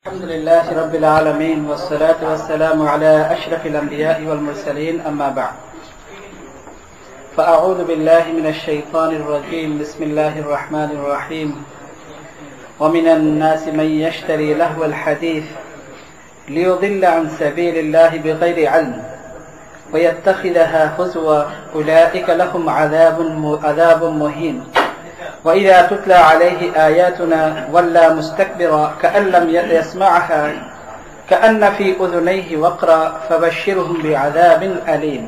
الحمد لله رب العالمين والصلاة والسلام على أشرف الأنبياء والمرسلين أما بعد فأعوذ بالله من الشيطان الرجيم بسم الله الرحمن الرحيم ومن الناس من يشتري لهو الحديث ليضل عن سبيل الله بغير علم ويتخذها هزوا أولئك لهم عذاب مهين وإذا تتلى عليه آياتنا ولى مستكبرا كأن لم يسمعها كأن في أذنيه وقرا فبشرهم بعذاب أليم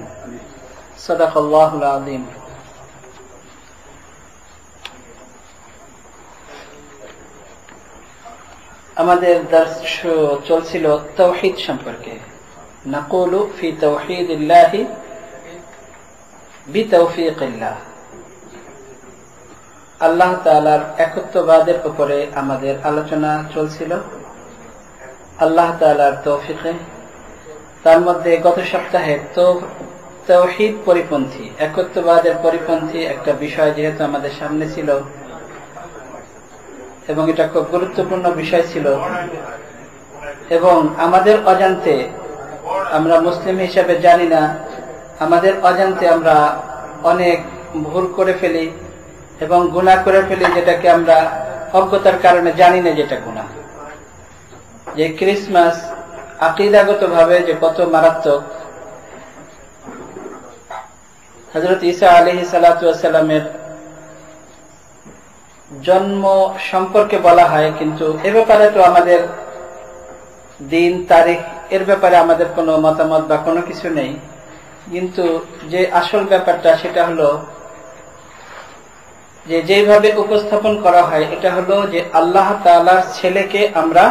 صدق الله العظيم আমাদের দর্স চলছিল তাওহীদ সম্পর্কে نقول في توحيد الله بتوفيق الله আল্লাহ তাআলার একত্ববাদের উপরে আমাদের আলোচনা চলছিল আল্লাহ তাআলার তৌফিকে। তার মধ্যে গত সপ্তাহে তাওহীদ পরিপন্থী একত্ববাদের পরিপন্থী একটা বিষয় যেহেতু আমাদের সামনে ছিল এবং এটা খুব গুরুত্বপূর্ণ বিষয় ছিল এবং আমাদের অজান্তে আমরা মুসলিম হিসেবে জানি না, আমাদের অজান্তে আমরা অনেক ভুল করে ফেলি এবং গুনাহ করে ফেলি যেটাকে আমরা অজ্ঞতার কারণে জানি না যেটা গুনাহ। যে ক্রিসমাস আকীদাগতভাবে যে কত মারাত্মক, হযরত ঈসা আলাইহিস সালাতু ওয়াস সালামের জন্ম সম্পর্কে বলা হয়, কিন্তু এ ব্যাপারে তো আমাদের দিন তারিখ এর ব্যাপারে আমাদের কোনো মতামত বা কোনো কিছু নেই, কিন্তু যে আসল ব্যাপারটা সেটা হলো যে যেভাবে উপস্থাপন করা হয় এটা হলো যে আল্লাহ তাআলার ছেলেকে আমরা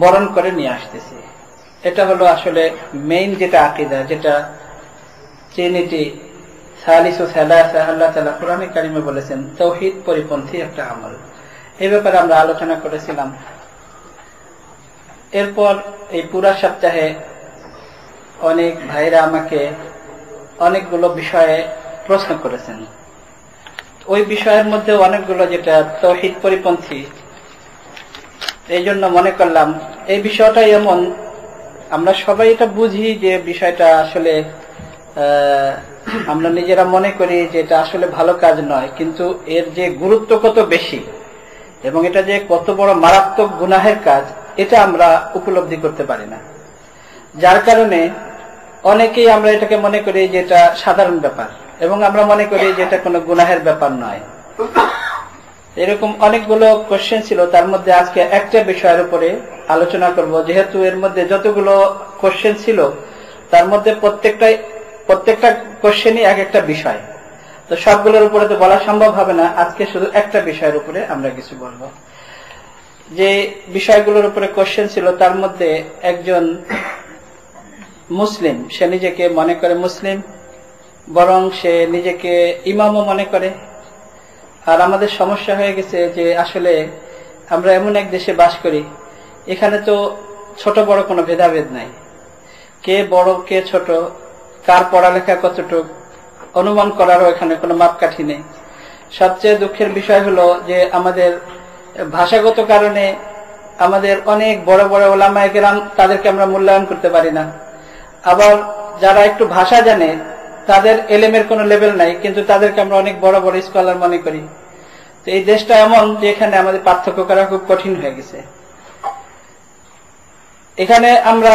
বরণ করে নিয়ে আসতেছি। এটা হলো আসলে মেইন যেটা আকীদা, যেটা ট্রিনিটি সালিসু সালাসা আল্লাহ তাআলা কোরআনে কারিমে বলেছেন তাওহীদ পরিপন্থী একটা আমল। এই ব্যাপারে আমরা আলোচনা করেছিলাম। এরপর এই পুরা সপ্তাহে অনেক ভাইরা আমাকে অনেকগুলো বিষয়ে প্রশ্ন করেছেন। ওই বিষয়ের মধ্যে অনেকগুলো যেটা তাওহীদ পরিপন্থী, এই জন্য মনে করলাম এই বিষয়টা এমন আমরা সবাই এটা বুঝি যে বিষয়টা আসলে আমরা নিজেরা মনে করি যে এটা আসলে ভালো কাজ নয়, কিন্তু এর যে গুরুত্ব কত বেশি এবং এটা যে কত বড় মারাত্মক গুনাহের কাজ এটা আমরা উপলব্ধি করতে পারি না, যার কারণে অনেকেই আমরা এটাকে মনে করি যে এটা সাধারণ ব্যাপার এবং আমরা মনে করি যে এটা কোনো গুনাহের ব্যাপার নয়। এরকম অনেকগুলো কোশ্চেন ছিল, তার মধ্যে আজকে একটা বিষয়ের উপরে আলোচনা করব। যেহেতু এর মধ্যে যতগুলো কোশ্চেন ছিল তার মধ্যে প্রত্যেকটা কোশ্চেনই এক একটা বিষয়, তো সবগুলোর উপরে তো বলা সম্ভব হবে না। আজকে শুধু একটা বিষয়ের উপরে আমরা কিছু বলবো। যে বিষয়গুলোর উপরে কোশ্চেন ছিল তার মধ্যে একজন মুসলিম, সে নিজেকে মনে করে মুসলিম, বরং সে নিজেকে ইমামও মনে করে। আর আমাদের সমস্যা হয়ে গেছে যে আসলে আমরা এমন এক দেশে বাস করি, এখানে তো ছোট বড় কোনো ভেদাভেদ নাই, কে বড় কে ছোট, কার পড়ালেখা কতটুক অনুমান করারও এখানে কোনো মাপকাঠি নেই। সবচেয়ে দুঃখের বিষয় হলো যে আমাদের ভাষাগত কারণে আমাদের অনেক বড় বড় উলামায়ে কেরাম তাদেরকে আমরা মূল্যায়ন করতে পারি না। আবার যারা একটু ভাষা জানে তাদের এলেমের কোনো লেভেল নাই, কিন্তু তাদেরকে আমরা অনেক বড় বড় স্কলার মনে করি। তো এই দেশটা এমন যে এখানে আমাদের পার্থক্য করা খুব কঠিন হয়ে গেছে। এখানে আমরা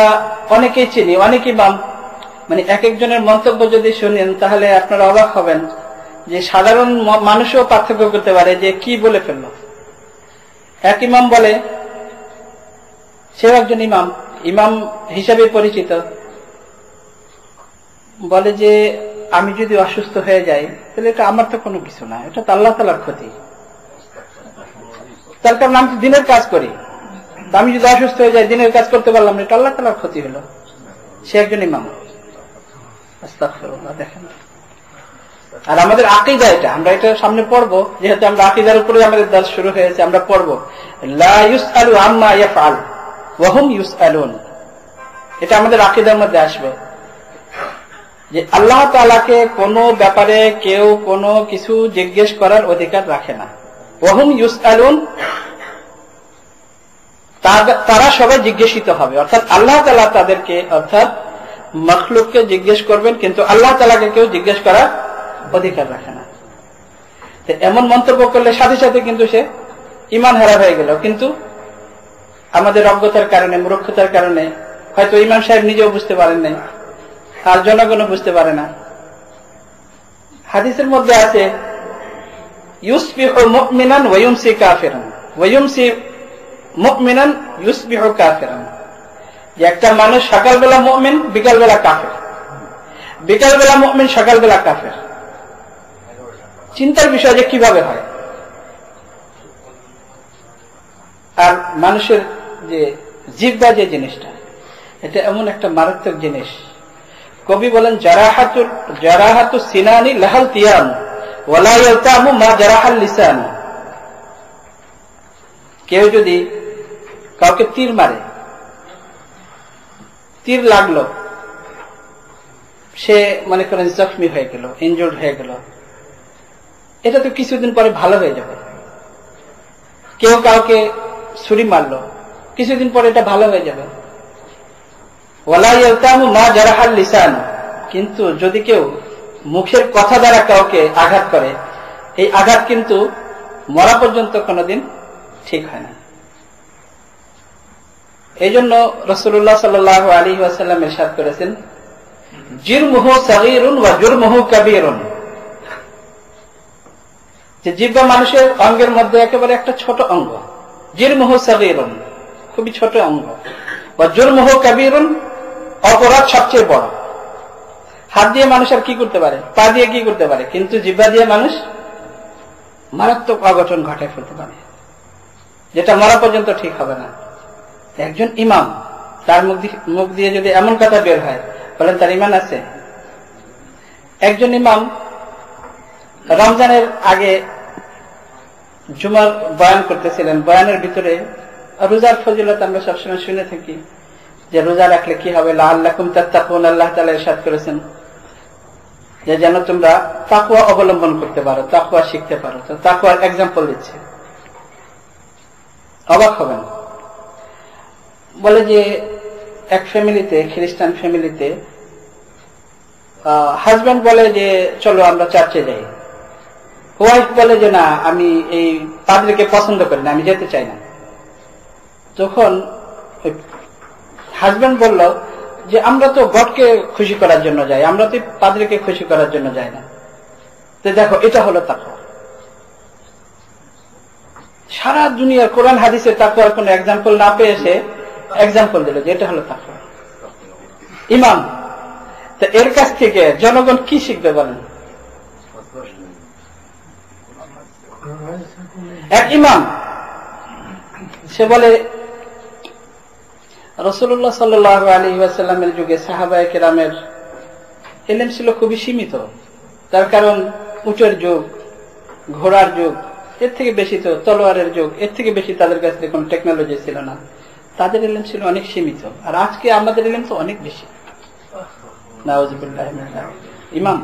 অনেকেই চিনি, অনেক ইমাম, মানে এক একজনের মন্তব্য যদি শুনেন তাহলে আপনারা অবাক হবেন যে সাধারণ মানুষও পার্থক্য করতে পারে যে কি বলে ফেললো। এক ইমাম বলে, সেও একজন ইমাম হিসাবে পরিচিত, বলে যে আমি যদি অসুস্থ হয়ে যাই তাহলে এটা আমার তো কোনো কিছু না, এটা তো আল্লাহ তাআলার ক্ষতি। তার কারণ আমি তো দিনের কাজ করি, আমি যদি অসুস্থ হয়ে যাই দিনের কাজ করতে পারলাম না, এটা আল্লাহ তাআলার ক্ষতি হলো। সে একজন ইমাম। আস্তাগফিরুল্লাহ। দেখেন, আর আমাদের আকীদা এটা, আমরা এটা সামনে পড়বো, যেহেতু আমরা আকীদার উপরে আমাদের দর্স শুরু হয়েছে, আমরা পড়বো লা ইউসআলু আম্মা ইয়াফআল ওয়া হুম ইউসআলুন। এটা আমাদের আকীদার মধ্যে আসবে যে আল্লাহ তাআলাকে কোনো ব্যাপারে কেউ কোনো কিছু জিজ্ঞেস করার অধিকার রাখে না। ওয়া হুম ইউসআলুন, তারা সবাই জিজ্ঞাসিত হবে, অর্থাৎ আল্লাহ তাআলা তাদেরকে অর্থাৎ মাখলুককে জিজ্ঞেস করবেন, কিন্তু আল্লাহ তাআলাকে কেউ জিজ্ঞেস করার অধিকার রাখে না। এমন মন্তব্য করলে সাথে সাথে কিন্তু সে ঈমান হারা হয়ে গেল। কিন্তু আমাদের অজ্ঞতার কারণে, মূর্খতার কারণে হয়তো ইমাম সাহেব নিজেও বুঝতে পারেন নাই, আর জনগণও বুঝতে পারে না। হাদিসের মধ্যে আছে ইউসবিহু মুমিনান ওয়া ইউমসি কাফিরান ওয়া ইউমসি মুমিনান ইউসবিহু কাফিরান, যে একটা মানুষ সকালবেলা মুমিন, বিকালবেলা কাফের, বিকালবেলা মুমিন, সকালবেলা কাফের। চিন্তার বিষয় যে কিভাবে হয়। আর মানুষের যে জিহ্বা যে জিনিসটা, এটা এমন একটা মারাত্মক জিনিস। কবি বলেন জারাহাতু সিনানি লাহাল তিয়াম ওয়ালা ইয়ালতামু মা জারাহাল লিসান। কেউ যদি কাউকে তীর মারে, তীর লাগলো, সে মনে করেন জখমি হয়ে গেল, ইনজুর্ড হয়ে গেল, এটা তো কিছুদিন পরে ভালো হয়ে যাবে। কেউ কাউকে ছুরি মারলো, কিছুদিন পরে এটা ভালো হয়ে যাবে। ওয়ালা ইয়ালতামু মা জারাহাল লিসান, কিন্তু যদি কেউ মুখের কথা দ্বারা কাউকে আঘাত করে, এই আঘাত কিন্তু মরা পর্যন্ত কোনোদিন ঠিক হয় না। এই জন্য রাসূলুল্লাহ সাল্লাল্লাহু আলাইহি ওয়াসাল্লাম ইরশাদ করেছেন, জিরমুহু সাগীরুন ওয়া জুরমুহু কাবীরুন, যে জিহ্বা মানুষের অঙ্গের মধ্যে একেবারে একটা ছোট অঙ্গ। জিরমুহু সাগীরুন, খুবই ছোট অঙ্গ, ওয়া জুরমুহু কাবীরুন, অপরাধ সবচেয়ে বড়। হাত দিয়ে মানুষ আর কি করতে পারে, পা দিয়ে কি করতে পারে, কিন্তু জিহ্বা দিয়ে মানুষ মারাত্মক অঘটন ঘটায় ফেলতে পারে, যেটা মরা পর্যন্ত ঠিক হবে না। একজন ইমাম, তার মুখ দিয়ে যদি এমন কথা বের হয়, বলেন তার ঈমান আছে? একজন ইমাম রমজানের আগে জুমার বয়ান করতেছিলেন। বয়ানের ভিতরে রোজার ফজিলত আমরা সবসময় শুনে থাকি, যে রোজা রাখলে কি হবে, লাআল্লাকুম তাত্তাকুন, আল্লাহ তাআলা ইরশাদ করেছেন যে যেন তোমরা তাকওয়া অবলম্বন করতে পারো, তাকওয়া শিখতে পারো। তো তাকওয়ার এক্সাম্পল দিচ্ছে, অবাক হবেন। বলে যে এক ফ্যামিলিতে, খ্রিস্টান ফ্যামিলিতে, হাজব্যান্ড বলে যে চলো আমরা চার্চে যাই। ওয়াইফ বলে যে না, আমি এই পাদ্রীকে পছন্দ করি না, আমি যেতে চাই না। তখন হাজব্যান্ড বলল যে আমরা তো গডকে খুশি করার জন্য যাই, আমরা তো পাদ্রীকে খুশি করার জন্য যাই না। তো দেখো, এটা হলো তাকওয়া। সারা দুনিয়ার কোরআন হাদিসে তাকওয়ার কোন এক্সাম্পল না পেয়ে সে এক্সাম্পল দিল যে এটা হলো তাকওয়া। ইমাম, তো এর কাছ থেকে জনগণ কি শিখবে বলেন? এক ইমাম সে বলে রাসূলুল্লাহ সাল্লাল্লাহু আলাইহি ওয়াসাল্লামের যুগে সাহাবায়ে কেরামের ইলম ছিল খুবই সীমিত। তার কারণ উটের যুগ, ঘোড়ার যুগ, এর থেকে বেশি তো তলোয়ারের যুগ, এর থেকে বেশি তাদের কাছে কোনো টেকনোলজি ছিল না। তাদের ইলম ছিল অনেক সীমিত। আর আজকে আমাদের ইলম তো অনেক বেশি। নাউযুবিল্লাহি মিন যালিক। ইমাম,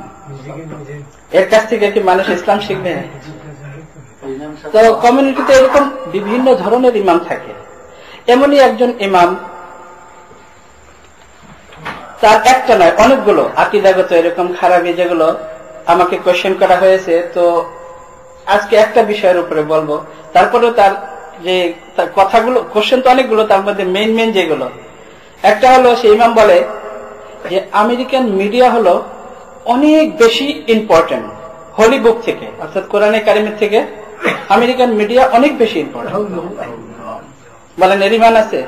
এর কাছ থেকে কি মানুষ ইসলাম শিখবে? তো কমিউনিটিতে এরকম বিভিন্ন ধরনের ইমাম থাকে। এমনই একজন ইমাম, তার একটা নয় অনেকগুলো আকীদাগত এরকম খারাপি যেগুলো আমাকে কোয়েশ্চেন করা হয়েছে। তো আজকে একটা বিষয়ের উপরে বলবো, তারপরে তার যে কথাগুলো, কোয়েশ্চেন তো অনেকগুলো, তার মধ্যে মেইন যেগুলো, একটা হলো সে ইমাম বলে যে আমেরিকান মিডিয়া হলো অনেক বেশি ইম্পর্টেন্ট হোলি বুক থেকে, অর্থাৎ কোরআনে কারিমের থেকে আমেরিকান মিডিয়া অনেক বেশি ইম্পর্টেন্ট। বলেন এর ঈমান আছে?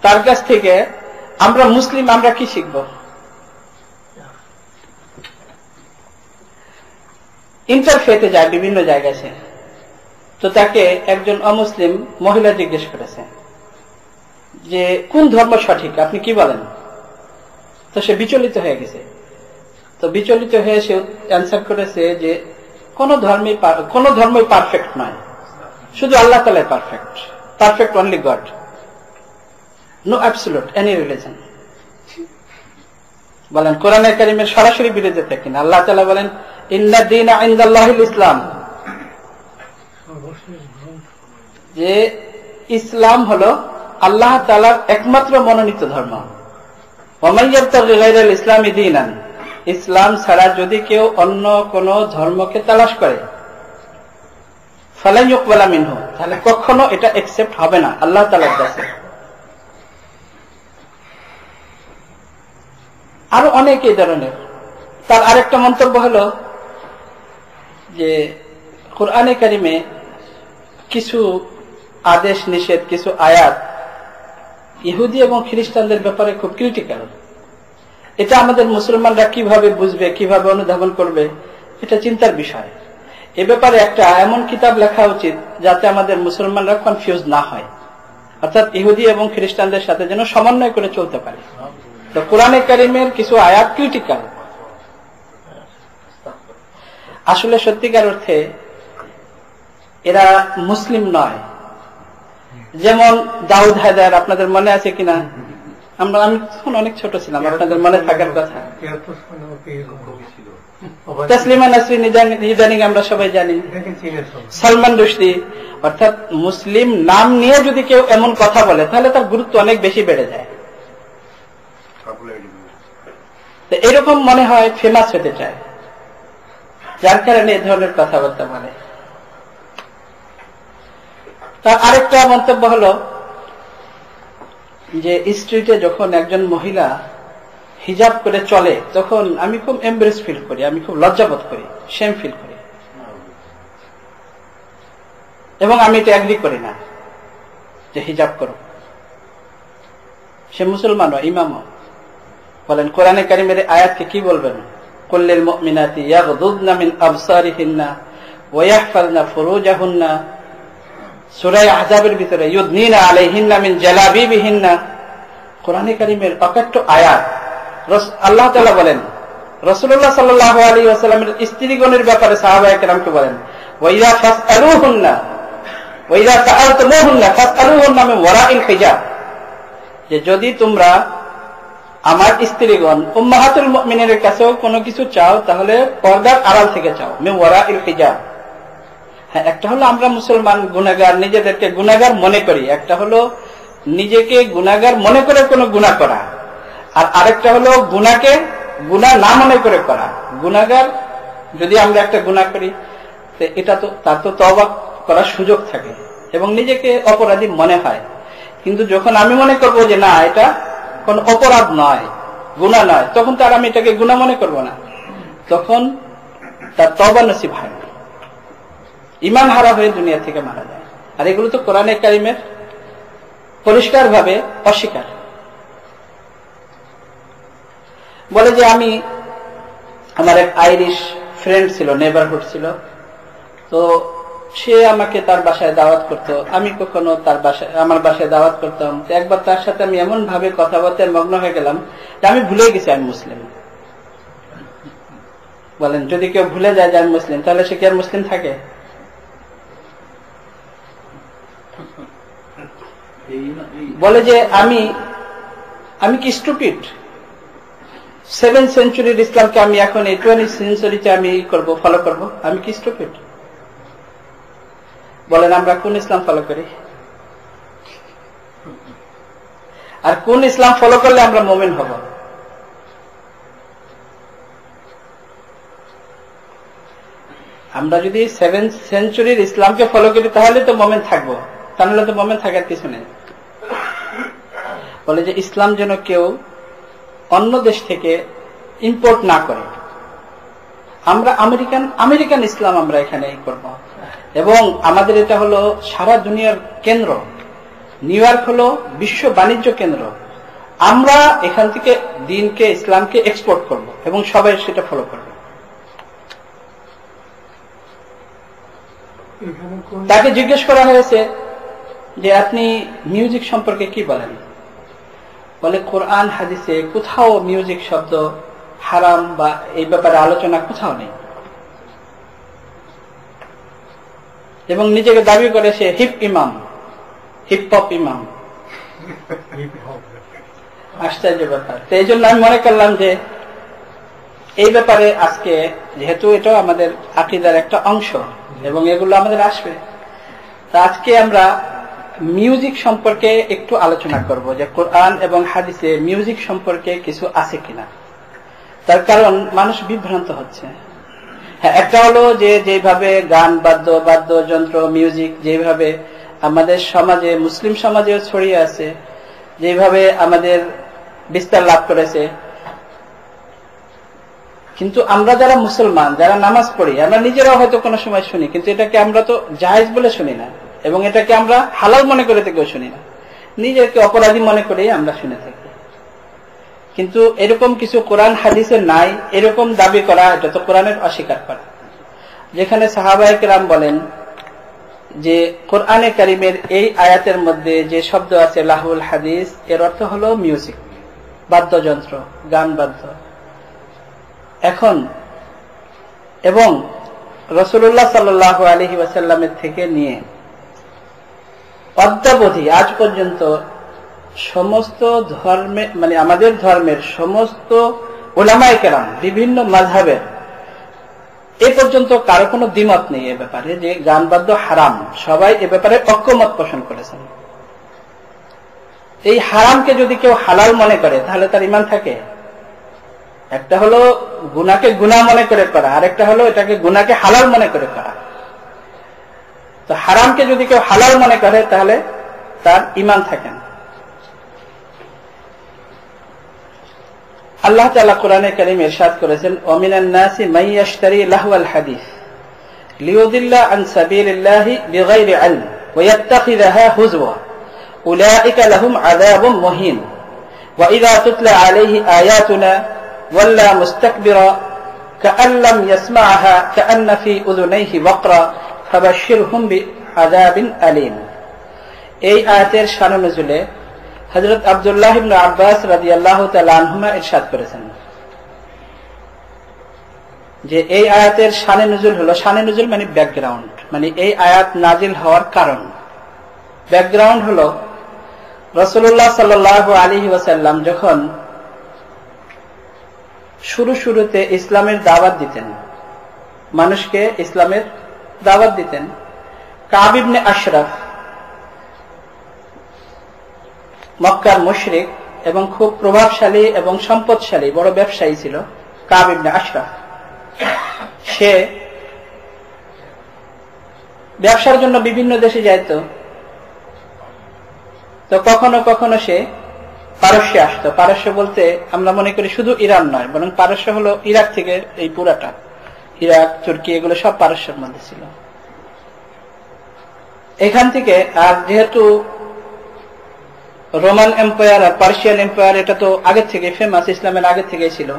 তার কাছ থেকে আমরা মুসলিম, আমরা কি শিখব? ইন্টারফেতে যায় বিভিন্ন জায়গায় সে, তো তাকে একজন অমুসলিম মহিলা জিজ্ঞেস করেছে যে কোন ধর্ম সঠিক, আপনি কি বলেন? তো সে বিচলিত হয়ে গেছে। তো বিচলিত হয়ে সে অ্যান্সার করেছে যে কোন ধর্মই পারফেক্ট নয়, শুধু আল্লাহ তাআলাই perfect, perfect only God, no absolute any religion. বলেন কোরআনে কারিমের সরাসরি বিরোধিতা কিনা? আল্লাহ তাআলা বলেন ইন্না দীনা ইনদাল্লাহিল ইসলাম, যে ইসলাম হলো আল্লাহ তাআলার একমাত্র মনোনীত ধর্ম। ওয়া মান ইয়াবতাগি গায়রাল ইসলামি দীনান, ইসলাম ছাড়া যদি কেউ অন্য কোন ধর্মকে তালাশ করে, ফালান ইউকবালা মিনহু, তাহলে কখনো এটা অ্যাকসেপ্ট হবে না আল্লাহ তাআলার কাছে। আরো অনেক এই ধরনের। তার আরেকটা মন্তব্য হলো যে কোরআনে কারিমে কিছু আদেশ নিষেধ, কিছু আয়াত ইহুদি এবং খ্রিস্টানদের ব্যাপারে খুব ক্রিটিক্যাল। এটা আমাদের মুসলমানরা কিভাবে বুঝবে, কিভাবে অনুধাবন করবে, এটা চিন্তার বিষয়। এ ব্যাপারে একটা এমন কিতাব লেখা উচিত যাতে আমাদের মুসলমানরা কনফিউজ না হয়, অর্থাৎ ইহুদি এবং খ্রিস্টানদের সাথে যেন সমন্বয় করে চলতে পারে। তো কোরআনে কারিমের কিছু আয়াত ক্রিটিক্যাল। আসলে সত্যিকার অর্থে এরা মুসলিম নয়। যেমন দাউদ হায়দার, আপনাদের মনে আছে কিনা? আমি তখন অনেক ছোট ছিলাম, আপনাদের মনে থাকার কথা। তাসলিমা নাসরিন ইদানিং আমরা সবাই জানি, সালমান রুশদি। অর্থাৎ মুসলিম নাম নিয়ে যদি কেউ এমন কথা বলে তাহলে তার গুরুত্ব অনেক বেশি বেড়ে যায়। এরকম মনে হয় ফেমাস হতে চায়, যার কারণে এই ধরনের কথাবার্তা বলে। তার আরেকটা মন্তব্য হলো যে স্ট্রিটে যখন একজন মহিলা হিজাব করে চলে তখন আমি খুব এমব্রেস ফিল করি, আমি খুব লজ্জাবোধ করি, শেম ফিল করি, এবং আমি এটা এগ্রি করি না যে হিজাব করো। সে মুসলমান, ইমাম। বলেন কোরআনে কারিমের আয়াতকে কি বলবেন? কুল্লিল মুমিনাতি ইয়াগদুদনা মিন আবসারিহিন্না ওয়া ইয়াহফাযনা ফুরুজাহুন্না, সূরা আহজাবের ভিতরে ইউদনিনা আলাইহিন্না মিন জালাবিবিহিন্না। কোরআনে কারিমের অকাট্য আয়াত। আল্লাহ তাআলা বলেন রাসূলুল্লাহ সাল্লাল্লাহু আলাইহি ওয়াসাল্লামের স্ত্রীগণের ব্যাপারে সাহাবায়ে কেরামকে বলেন, ওয়া ইযা ফাসআলুহুন্না ওয়া ইযা সাআলতুমুহুন্না ফাসআলুহুন্না মিন ওয়ারাইল হিজাব, যে যদি তোমরা আমার স্ত্রীগণ উম্মাহাতুল মুমিনের কাছেও কোনো কিছু চাও তাহলে পর্দার আড়াল থেকে চাও, মিন ওয়ারাইল হিজাব। হ্যাঁ, একটা হলো আমরা মুসলমান গুনাহগার, নিজেদেরকে গুনাহগার মনে করি। একটা হলো নিজেকে গুনাহগার মনে করে কোনো গুনাহ করা, আর আরেকটা হলো গুনাহকে গুনাহ না মনে করে করা। গুনাহগার যদি আমরা একটা গুনাহ করি এটা তো তার তো তওবা করার সুযোগ থাকে এবং নিজেকে অপরাধী মনে হয়। কিন্তু যখন আমি মনে করব যে না এটা কোন অপরাধ নয়, গুনাহ নয়, তখন তার আমি এটাকে গুনাহ মনে করব না, তখন তার তওবা নসিব হয় না, ঈমান হারা হয়ে দুনিয়া থেকে মারা যায়। আর এগুলো তো কোরআনে কারিমের পরিষ্কার ভাবে অস্বীকার। বলে যে আমার এক আইরিশ ফ্রেন্ড ছিল, নেবারহুড ছিল, তো সে আমাকে তার বাসায় দাওয়াত করতো, আমি কখনো আমার বাসায় দাওয়াত করতাম। তো একবার তার সাথে আমি এমন ভাবে কথাবার্তায় মগ্ন হয়ে গেলাম যে আমি ভুলে গেছি আমি মুসলিম। বলেন যদি কেউ ভুলে যায় যে আমি মুসলিম তাহলে সে কি আর মুসলিম থাকে? বলে যে আমি কি স্টুপিড? 7th সেঞ্চুরির ইসলামকে আমি এখন এই 20th সেঞ্চুরিতে আমি ফলো করব? আমি কি স্টুপিড? বলেন আমরা কোন ইসলাম ফলো করি, আর কোন ইসলাম ফলো করলে আমরা মুমিন হব? আমরা যদি 7th সেঞ্চুরির ইসলামকে ফলো করি তাহলে তো মুমিন থাকবো, তাহলে তো মুমিন থাকার কিছু নেই। বলে যে ইসলাম যেন কেউ অন্য দেশ থেকে ইম্পোর্ট না করে। আমরা আমেরিকান ইসলাম আমরা এখানে করব, এবং আমাদের এটা হলো সারা দুনিয়ার কেন্দ্র। নিউ ইয়র্ক হলো বিশ্ব বাণিজ্য কেন্দ্র। আমরা এখান থেকে দ্বীনকে, ইসলামকে এক্সপোর্ট করব এবং সবাই সেটা ফলো করবে। তাকে জিজ্ঞেস করা হয়েছে যে আপনি মিউজিক সম্পর্কে কি বলেন? বলে কোরআন হাদিসে কোথাও মিউজিক শব্দ হারাম বা এই ব্যাপারে আলোচনা কোথাও নেই, এবং নিজেকে দাবি করে সে হিপ হপ ইমাম। আশ্চর্য ব্যাপার। তো এই জন্য আমি মনে করলাম যে এই ব্যাপারে আজকে, যেহেতু এটা আমাদের আকীদার একটা অংশ এবং এগুলো আমাদের আসবে, তা আজকে আমরা মিউজিক সম্পর্কে একটু আলোচনা করব, যে কোরআন এবং হাদিসে মিউজিক সম্পর্কে কিছু আছে কিনা। তার কারণ মানুষ বিভ্রান্ত হচ্ছে। হ্যাঁ, একটা হলো যে যেভাবে গান, বাদ্যযন্ত্র, মিউজিক যেভাবে আমাদের সমাজে, মুসলিম সমাজেও ছড়িয়ে আছে, যেভাবে আমাদের বিস্তার লাভ করেছে, কিন্তু আমরা যারা মুসলমান, যারা নামাজ পড়ি, আমরা নিজেরাও হয়তো কোনো সময় শুনি, কিন্তু এটাকে আমরা তো জায়েজ বলে শুনি না, এবং এটাকে আমরা হালাল মনে করে থেকেও শুনি না, নিজেকে অপরাধী মনে করেই আমরা শুনে থাকি। কিন্তু এরকম কিছু কোরআন হাদিসে নাই, এরকম দাবি করা, এটা তো কোরআনের অস্বীকার করা। যেখানে সাহাবায়ে কেরাম বলেন যে কোরআনে কারিমের এই আয়াতের মধ্যে যে শব্দ আছে লাহুল হাদিস, এর অর্থ হলো মিউজিক, বাদ্যযন্ত্র, গান বাদ্য। এখন এবং রাসূলুল্লাহ সাল্লাল্লাহু আলাইহি ওয়াসাল্লামের থেকে নিয়ে অদ্যাবধি আজ পর্যন্ত সমস্ত ধর্মে, মানে আমাদের ধর্মের সমস্ত উলামায়ে কেরাম, বিভিন্ন মাযহাবের, এ পর্যন্ত কারো কোনো দ্বিমত নেই এ ব্যাপারে যে গান বাদ্য হারাম। সবাই এ ব্যাপারে ঐক্যমত পোষণ করেছেন। এই হারামকে যদি কেউ হালাল মনে করে তাহলে তার ঈমান থাকে? একটা হলো গুনাহকে গুনাহ মনে করে করা, আর একটা হলো এটাকে গুনাহকে হালাল মনে করে করা। তো হারামকে যদি কেউ হালাল মনে করে তাহলে তার ঈমান থাকে না। আল্লাহ তাআলা কোরআনে কারীমে ইরশাদ করেছেন, ওয়ামিনান নাসি মান ইয়াশতারি লাহওয়াল হাদিস লিয়ুদিল্লা আন সাবিলিল্লাহি বিগাইরি ইলম ওয়া ইয়াত্তাখিযাহা হুজওয়া উলাইকা লাহুম আযাবুম মুহিন ওয়া ইযা তুতলা আলাইহি আয়াতুনা ওয়াল্লা মুস্তাকবিরা কাআন লাম ইয়াসমা'হা কাআন্না ফি উযুনাইহি ওয়াকরা ফাবাশশিরহুম বিআযাবিন আলীম। এই আয়াতের শান নজুলে হযরত আব্দুল্লাহ ইবনে আব্বাস রাদিয়াল্লাহু তাআলা আনহুমা ইরশাদ করেছেন যে এই আয়াতের শানে নুজুল হলো, শানে নুজুল মানে ব্যাকগ্রাউন্ড, মানে এই আয়াত নাজিল হওয়ার কারণ, ব্যাকগ্রাউন্ড হলো রাসূলুল্লাহ সাল্লাল্লাহু আলাইহি ওয়াসাল্লাম যখন শুরুতে ইসলামের দাওয়াত দিতেন, মানুষকে ইসলামের দাওয়াত দিতেন, কাব ইবনে আশরাফ মক্কার মুশরিক এবং খুব প্রভাবশালী এবং সম্পদশালী বড় ব্যবসায়ী ছিল কাব ইবনে আশরাফ। সে ব্যবসার জন্য বিভিন্ন দেশে যাইত। তো কখনো কখনো সে পারস্যে আসতো। পারস্য বলতে আমরা মনে করি শুধু ইরান নয়, বরং পারস্য হলো ইরাক থেকে এই পুরাটা, ইরাক, তুর্কি, এগুলো সব পারস্যের মধ্যে ছিল। এখান থেকে, আর যেহেতু রোমান এম্পায়ার আর পার্সিয়ান এম্পায়ার এটা তো আগের থেকে ফেমাস, ইসলামের আগের থেকে ছিল,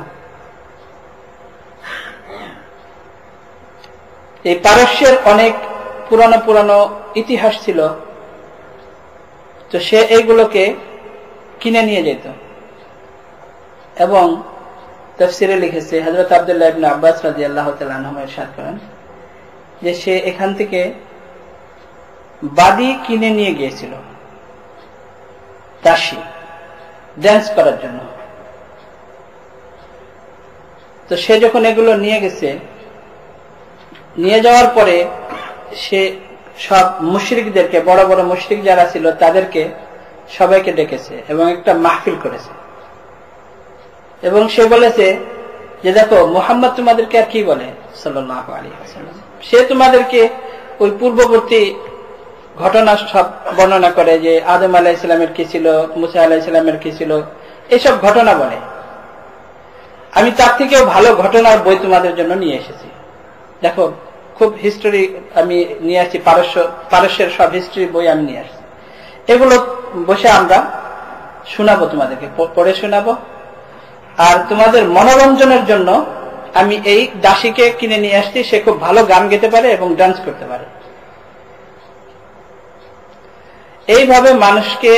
এই পারস্যের অনেক পুরানো ইতিহাস ছিল। তো সে এইগুলোকে কিনে নিয়ে যেত এবং তাফসিরে লিখেছে হযরত আব্দুল্লাহ ইবনে আব্বাস রাদিয়াল্লাহু তাআলা আনহুমা ইরশাদ করেন যে সে এখান থেকে বাদী কিনে নিয়ে গিয়েছিল, দাসী, ড্যান্স করার জন্য। তো সে যখন এগুলো নিয়ে গেছে, নিয়ে যাওয়ার পরে সে সব মুশরিকদেরকে, বড় বড় মুশরিক যারা ছিল তাদেরকে সবাইকে ডেকেছে এবং একটা মাহফিল করেছে। এবং সে বলেছে যে দেখো মুহাম্মদ তোমাদেরকে আর কি বলে সাল্লাল্লাহু আলাইহি ওয়াসাল্লাম, সে তোমাদেরকে ওই পূর্ববর্তী ঘটনা সব বর্ণনা করে, যে আদম আলাইহিস সালামের কি ছিল, মুসা আলাইহিস সালামের কি ছিল, এসব ঘটনা বলে। আমি তার থেকেও ভালো ঘটনার বই তোমাদের জন্য নিয়ে এসেছি। দেখো খুব হিস্টোরি আমি নিয়ে আসছি, পারস্যের সব হিস্ট্রি বই আমি নিয়ে আসছি। এগুলো বসে আমরা শোনাবো, তোমাদেরকে পড়ে শোনাবো। আর তোমাদের মনোরঞ্জনের জন্য আমি এই দাসীকে কিনে নিয়ে আসছি, সে খুব ভালো গান গেতে পারে এবং ডান্স করতে পারে। এইভাবে মানুষকে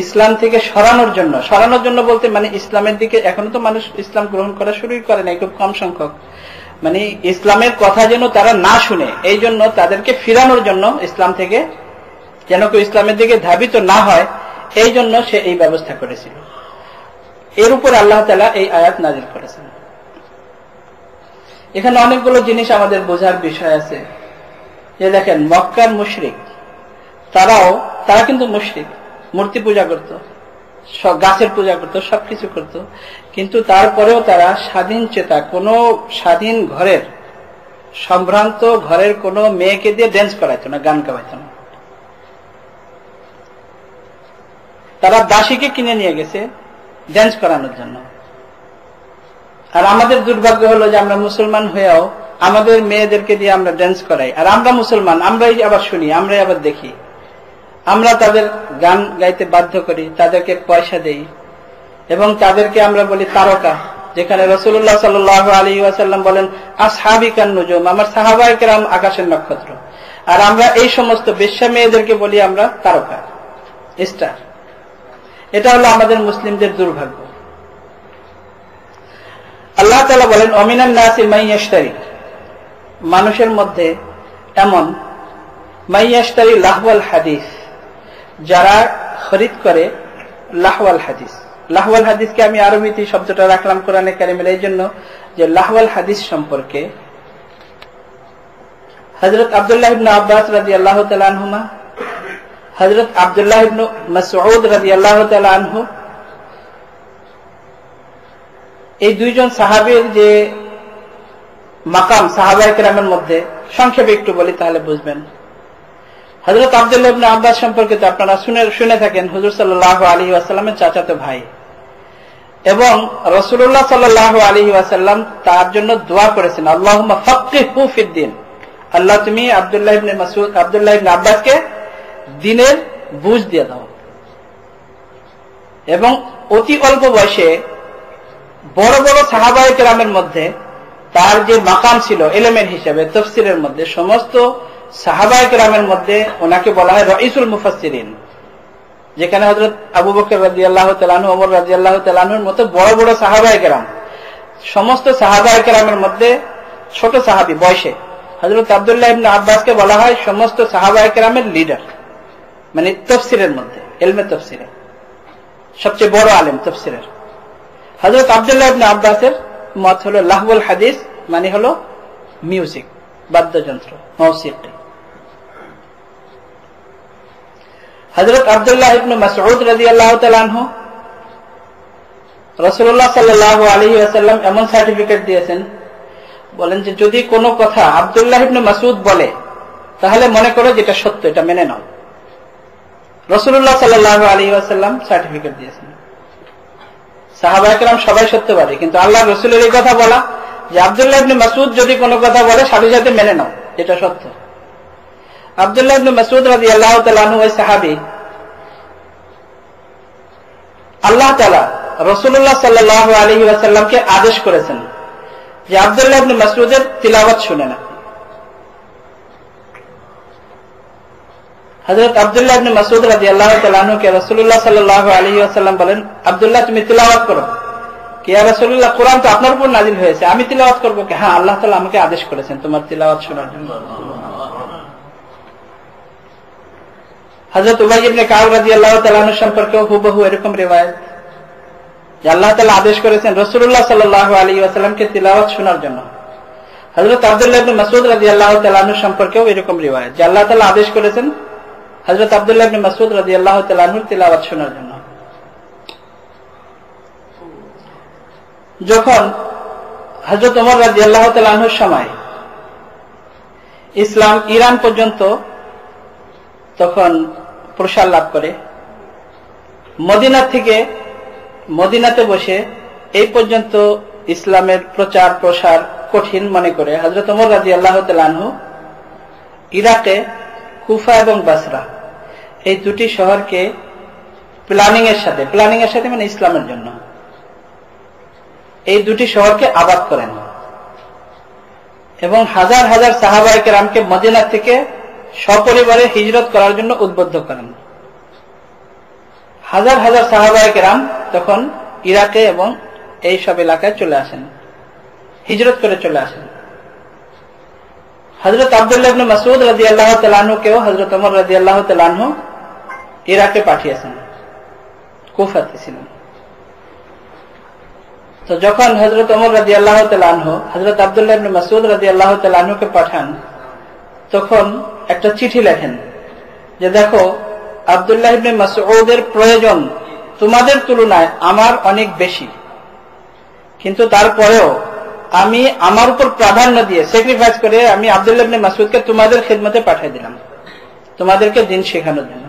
ইসলাম থেকে সরানোর জন্য বলতে মানে ইসলামের দিকে, এখনো তো মানুষ ইসলাম গ্রহণ করা শুরুই করে নাই, খুব কম সংখ্যক, মানে ইসলামের কথা যেন তারা না শুনে, এই জন্য তাদেরকে ফিরানোর জন্য, ইসলাম থেকে যেন কেউ ইসলামের দিকে ধাবিত না হয়, এই জন্য সে এই ব্যবস্থা করেছিল। এর উপর আল্লাহ তাআলা এই আয়াত নাযিল করেছেন। এখানে অনেকগুলো জিনিস আমাদের বোঝার বিষয় আছে। যে দেখেন, মক্কার মুশরিক তারা কিন্তু মুশরিক, মূর্তি পূজা করত, গাছের পূজা করত, সবকিছু করত, কিন্তু তারপরেও তারা স্বাধীন চেতা, কোন স্বাধীন ঘরের, সম্ভ্রান্ত ঘরের কোন মেয়েকে দিয়ে ড্যান্স করাইতো না, গান গাইতো না। তারা দাসীকে কিনে নিয়ে গেছে ড্যান্স করানোর জন্য। আর আমাদের দুর্ভাগ্য হলো যে আমরা মুসলমান হয়েও আমাদের মেয়েদেরকে দিয়ে আমরা ড্যান্স করাই, আর আমরা মুসলমান, আমরাই আবার শুনি, আমরাই আবার দেখি, আমরা তাদের গান গাইতে বাধ্য করি, তাদেরকে পয়সা দেই এবং তাদেরকে আমরা বলি তারকা, যেখানে রাসূলুল্লাহ সাল্লাল্লাহু আলাইহি ওয়াসাল্লাম বলেন আসহাবি কান নুজুম, আমার সাহাবায়ে কেরাম আকাশের নক্ষত্র। আর আমরা এই সমস্ত বেশ্যা মেয়েদেরকে বলি আমরা তারকা, স্টার। এটা হলো আমাদের মুসলিমদের দুর্ভাগ্য। আল্লাহ তাআলা বলেন অমিনান নাসি মাইয়াশতারি, মানুষের মধ্যে এমন মাইয়াশতারি লাহওয়াল হাদিস, যারা খরিদ করে লাহওয়াল হাদিস। লাহওয়াল হাদিসকে আমি আরবিতে শব্দটা রাখলাম কোরআনে কারিমের এই জন্য যে লাহওয়াল হাদিস সম্পর্কে হযরত আব্দুল্লাহ ইবনে আব্বাস রাদিয়াল্লাহু তাআলা আনহুমা, হযরত আব্দুল্লাহ ইবনে মাসউদ রাদিয়াল্লাহু তাআলা আনহু, এই দুইজন সাহাবীর যে মাকাম সাহাবায়ে কেরামের মধ্যে, সংক্ষেপে একটু বলি তাহলে বুঝবেন। হযরত আব্দুল্লাহ ইবনে আব্বাস সম্পর্কে তো আপনারা শুনে থাকেন, হুজুর সাল্লাল্লাহু আলাইহি ওয়াসাল্লামের চাচাতো ভাই, এবং রাসূলুল্লাহ সাল্লাল্লাহু আলাইহি ওয়াসাল্লাম তার জন্য দোয়া করেছেন আল্লাহুম্মা ফাক্কিহহু ফিদ্দিন, আল্লাহ তুমি আব্দুল্লাহ ইবনে মাসউদ, আব্দুল্লাহ ইবনে আব্বাসকে দ্বীনের বুঝ দিয়ে দাও। এবং অতি অল্প বয়সে বড় বড় সাহাবায়ে কেরামের মধ্যে তার যে মাকাম ছিল ইলমের হিসাবে, তাফসীরের মধ্যে সমস্ত সাহাবায়ে কেরামের মধ্যে ওনাকে বলা হয় রাইসুল মুফাসসিরিন, যেখানে হযরত আবু বকর রাদিয়াল্লাহু তাআলা আনহু, ওমর রাদিয়াল্লাহু তাআলা আনহুর মতো বড় বড় সাহাবায়ে কেরাম, সমস্ত সাহাবায়ে কেরামের মধ্যে ছোট সাহাবী বয়সে হযরত আব্দুল্লাহ ইবনে আব্বাসকে বলা হয় সমস্ত সাহাবায়ে কেরামের লিডার, মানে তাফসীরের মধ্যে, ইলমে তাফসীরে সবচেয়ে বড় আলেম তাফসীরের। হযরত আব্দুল্লাহ ইবনে আব্বাসের মত হলো লাহওয়াল হাদিস মানে হলো মিউজিক, বাদ্যযন্ত্র, মৌসিকি। হযরত আব্দুল্লাহ ইবনে মাসউদ রাদিয়াল্লাহু তাআলা আনহু রাসূলুল্লাহ সাল্লাল্লাহু আলাইহি ওয়াসাল্লাম এমন সার্টিফিকেট দিয়েছেন, বলেন যে যদি কোনো কথা আব্দুল্লাহ ইবনে মাসউদ বলে তাহলে মনে করো যেটা সত্য, এটা মেনে নাও। রাসূলুল্লাহ সাল্লাল্লাহু আলাইহি ওয়াসাল্লাম সার্টিফিকেট দিয়েছেন। সাহাবায়ে কেরাম সবাই সত্যবাদী, কিন্তু আল্লাহর রাসূলের এই কথা বলা যে আব্দুল্লাহ ইবনে মাসউদ যদি কোনো কথা বলে সাথে সাথে মেনে নাও, এটা সত্য। আব্দুল্লাহ ইবনে মাসউদ রাদিয়াল্লাহু তাআলা আনহু ওই সাহাবী, আল্লাহ তাআলা রাসূলুল্লাহ সাল্লাল্লাহু আলাইহি ওয়াসাল্লামকে আদেশ করেছেন যে আব্দুল্লাহ ইবনে মাসউদের তিলাওয়াত শুনে না। হযরত আব্দুল্লাহ ইবনে মাসউদ রাদিয়াল্লাহু তাআলা আনহুকে রাসূলুল্লাহ সাল্লাল্লাহু আলাইহি ওয়াসাল্লাম বলেন আব্দুল্লাহ তুমি তিলাওয়াত করো। কি ইয়া রাসূলুল্লাহ, কোরআন তো আপনার উপর নাযিল হয়েছে, আমি তিলাওয়াত করব কি? হ্যাঁ, আল্লাহ তাআলা আমাকে আদেশ করেছেন তোমার তিলাওয়াত শোনার জন্য। হযরত উবাই ইবনে কাব রাদিয়াল্লাহু তাআলা আনহু সম্পর্কেও হুবহু এরকম রিওয়ায়াত যে আল্লাহ তাআলা আদেশ করেছেন রাসূলুল্লাহ সাল্লাল্লাহু আলাইহি ওয়াসাল্লামকে তিলাওয়াত শোনার জন্য। হযরত আব্দুল্লাহ ইবনে মাসউদ রাদিয়াল্লাহু তাআলা আনহু সম্পর্কেও এরকম রিওয়ায়াত যে আল্লাহ তাআলা আদেশ করেছেন হযরত আব্দুল্লাহ ইবনে মাসউদ রাদিয়াল্লাহু তাআলা আনহুর তিলাওয়াত শোনার জন্য। যখন হযরত ওমর রাদিয়াল্লাহু তাআলা আনহুর সময় ইসলাম ইরান পর্যন্ত তখন প্রসার লাভ করে, মদিনা থেকে মদিনাতে বসে এই পর্যন্ত ইসলামের প্রচার প্রসার কঠিন মনে করে হযরত ওমর রাদিয়াল্লাহু তাআলা আনহু ইরাকে কুফা এবং বাসরা এই দুটি শহরকে প্ল্যানিং এর সাথে মানে ইসলামের জন্য এই দুটি শহরকে আবাদ করেন এবং হাজার হাজার সাহাবায়ে কেরামকে মদিনা থেকে সপরিবারে হিজরত করার জন্য উদ্বুদ্ধ করেন। হাজার হাজার সাহাবায়ে কেরাম তখন ইরাকে এবং এই সব এলাকায় চলে আসেন, হিজরত করে চলে আসেন। হযরত আব্দুল্লাহ ইবনে মাসউদ রাদিয়াল্লাহু তাআলা আনহুকেও হযরত ওমর রাদিয়াল্লাহু তাআলা আনহু ইরাকে পাঠিয়েছেন, কুফাতে ছিলেন। তো যখন হযরত ওমর রাদিয়াল্লাহু তাআলা আনহু হযরত আব্দুল্লাহ ইবনে মাসউদ রাদিয়াল্লাহু তাআলা আনহুকে পাঠান, তখন একটা চিঠি লেখেন যে দেখো আব্দুল্লাহ ইবনে মাসউদের প্রয়োজন তোমাদের তুলনায় আমার অনেক বেশি, কিন্তু তারপরেও আমি আমার উপর প্রাধান্য দিয়ে স্যাক্রিফাইস করে আমি আব্দুল্লাহ ইবনে মাসউদকে তোমাদের খিদমতে পাঠিয়ে দিলাম, তোমাদেরকে দিন শেখানোর জন্য।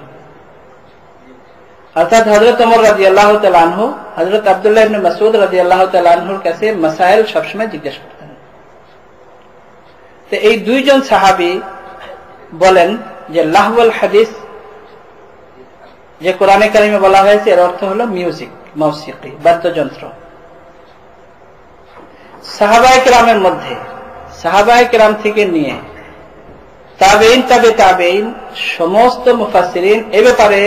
অর্থাৎ হযরত ওমর রাদিয়াল্লাহু তাআলা আনহু হযরত আব্দুল্লাহ ইবনে মাসউদ রাদিয়াল্লাহু তাআলা আনহুর কাছে মাসাইল সবসময় জিজ্ঞেস করতেন। তো এই দুইজন সাহাবী বলেন যে লাহওয়াল হাদিস যে কোরআনে কারিমে বলা হয়েছে এর অর্থ হলো মিউজিক, মৌসিকি, বাদ্যযন্ত্র। সাহাবায়ে কেরামের মধ্যে সাহাবায়ে কেরাম থেকে নিয়ে তাবেঈন, তাবেঈন সমস্ত মুফাসসিরিন এ ব্যাপারে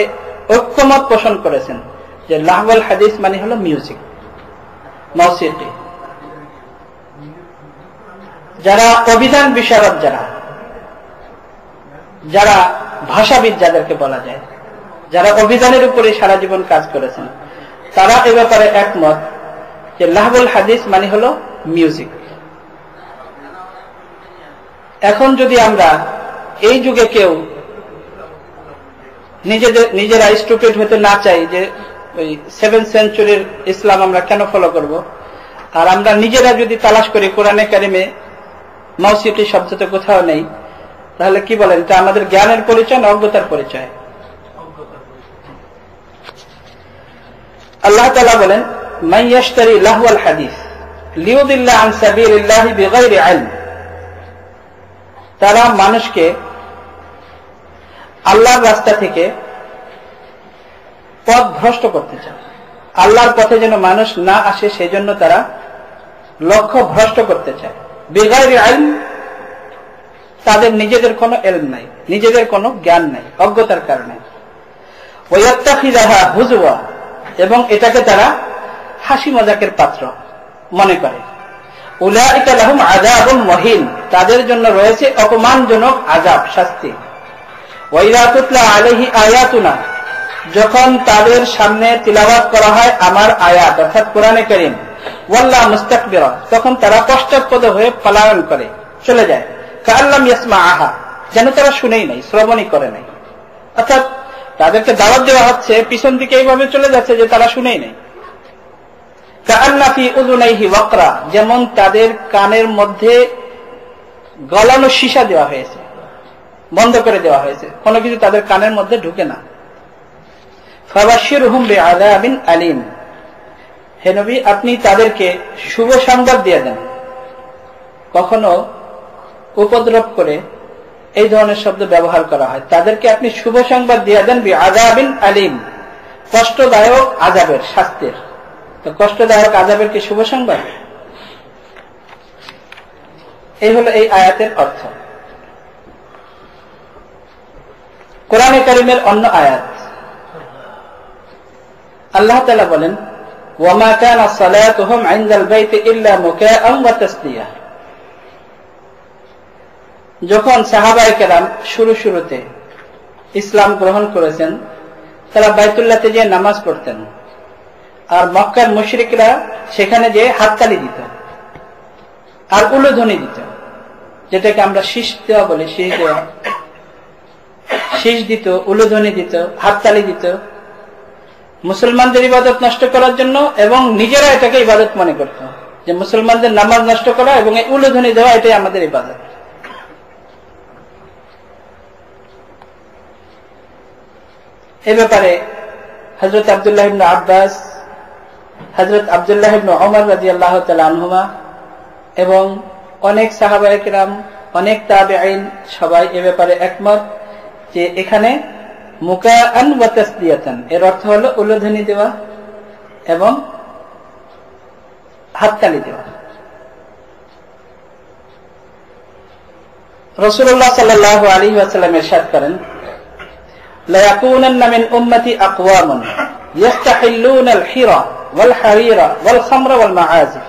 ঐক্যমত পোষণ করেছেন যে লাহওয়াল হাদিস মানে হলো মিউজিক, মৌসিকি। যারা অভিধান বিশারদ, যারা ভাষাবিদ যাদেরকে বলা যায়, যারা অভিধানের উপরে সারা জীবন কাজ করেছেন, তারা এ ব্যাপারে একমত যে লাহওয়াল হাদিস মানে হলো মিউজিক। এখন যদি আমরা এই যুগে কেউ নিজেরা স্টুপিড হতে না চাই যে ওই 7th সেঞ্চুরির ইসলাম আমরা কেন ফলো করব, আর আমরা নিজেরা যদি তালাশ করি কোরআনে কারিমে মৌসিকি শব্দ তো কোথাও নেই, তাহলে কি বলেন, এটা আমাদের জ্ঞানের পরিচয় না অজ্ঞতার পরিচয়? আল্লাহ তাআলা বলেন মান ইয়াশতারি লাহওয়াল হাদিস লিয়ুদিল্লা আন সাবিলিল্লাহি বিগাইরি ইলম। তারা মানুষকে আল্লাহর রাস্তা থেকে পথ ভ্রষ্ট করতে চায়, আল্লাহর পথে যেন মানুষ না আসে সেজন্য তারা লক্ষ্য ভ্রষ্ট করতে চায়। বিগাইরি ইলম, তাদের নিজেদের কোনো ইলম নাই, নিজেদের কোনো জ্ঞান নাই, অজ্ঞতার কারণে। ওয়ায়াত্তাখিযাহা হুজওয়া, এবং এটাকে তারা হাসি মজাকের পাত্র মনে করে। উলাইকা লাহুম আযাবুন মুহিন, তাদের জন্য রয়েছে অপমানজনক আযাব, শাস্তি। ওয়াইযা তুতলা আলাইহি আয়াতুনা, যখন তাদের সামনে তিলাওয়াত করা হয় আমার আয়াত অর্থাৎ কোরআনে কারীম, ওয়াল্লা মুস্তাকবিরা, তখন তারা পশ্চাৎপদ হয়ে পলায়ন করে চলে যায়। কাআল্লাম ইয়াসমাআহা, যেন তারা শুনেই নাই, শ্রবণই করে নাই। অর্থাৎ তাদেরকে দাওয়াত দেওয়া হচ্ছে, পিছন দিকে এইভাবে চলে যাচ্ছে যে তারা শুনেই নাই। কাআন্না ফি উযুনাইহি ওয়াকরা, যেমন তাদের কানের মধ্যে গলানো সীসা দেওয়া হয়েছে, বন্ধ করে দেওয়া হয়েছে, কোনো কিছু তাদের কানের মধ্যে ঢুকে না। ফাবাশশিরহুম বিআযাবিন আলীম, হে নবী আপনি তাদেরকে শুভ সংবাদ দিয়ে দেন। কখনো উপদ্রব করে এই ধরনের শব্দ ব্যবহার করা হয়, তাদেরকে আপনি শুভ সংবাদ দিয়ে দেন বিআযাবিন আলীম, কষ্টদায়ক আযাবের, শাস্তির। তো কষ্টদায়ক আযাবের কি শুভ সংবাদ? এই হলো এই আয়াতের অর্থ। কোরআনে কারীমের অন্য আয়াত, আল্লাহ তাআলা বলেন ওয়ামা কানা সালাতুহুম ইনদাল বাইতি ইল্লা মুকাআন ওয়া তাসদিয়া। যখন সাহাবায়ে কেরাম শুরুতে ইসলাম গ্রহণ করেছেন, তারা বাইতুল্লাহতে গিয়ে নামাজ পড়তেন, আর মক্কার মুশরিকরা সেখানে গিয়ে হাততালি দিত আর উলুধ্বনি দিত, যেটাকে আমরা শীষ দেওয়া বলি, শীষ দিত, উলুধ্বনি দিত, হাততালি দিত, মুসলমানদের ইবাদত নষ্ট করার জন্য, এবং নিজেরা এটাকে ইবাদত মনে করত যে মুসলমানদের নামাজ নষ্ট করা এবং এই উলুধ্বনি দেওয়া এটাই আমাদের ইবাদত। এ ব্যাপারে হযরত আব্দুল্লাহ ইবনে আব্বাস, হযরত আব্দুল্লাহ ইবনে ওমর রাদিয়াল্লাহু তাআলা আনহুমা এবং অনেক সাহাবায়ে কেরাম, অনেক তাবেঈন সবাই এ ব্যাপারে একমত যে এখানে মুকাআন ওয়া তাসদিয়াতান এর অর্থ হলো উলুধ্বনি দেওয়া এবং হাততালি দেওয়া। রাসূলুল্লাহ সাল্লাল্লাহু আলাইহি ওয়াসাল্লাম ইরশাদ করেন লা ইয়াকুনান্না মিন উম্মতি আকওয়ামুন ইস্তাহিল্লুনা আল হিরা ওয়াল হারিরা ওয়াল খামরা ওয়াল মাআজিফ।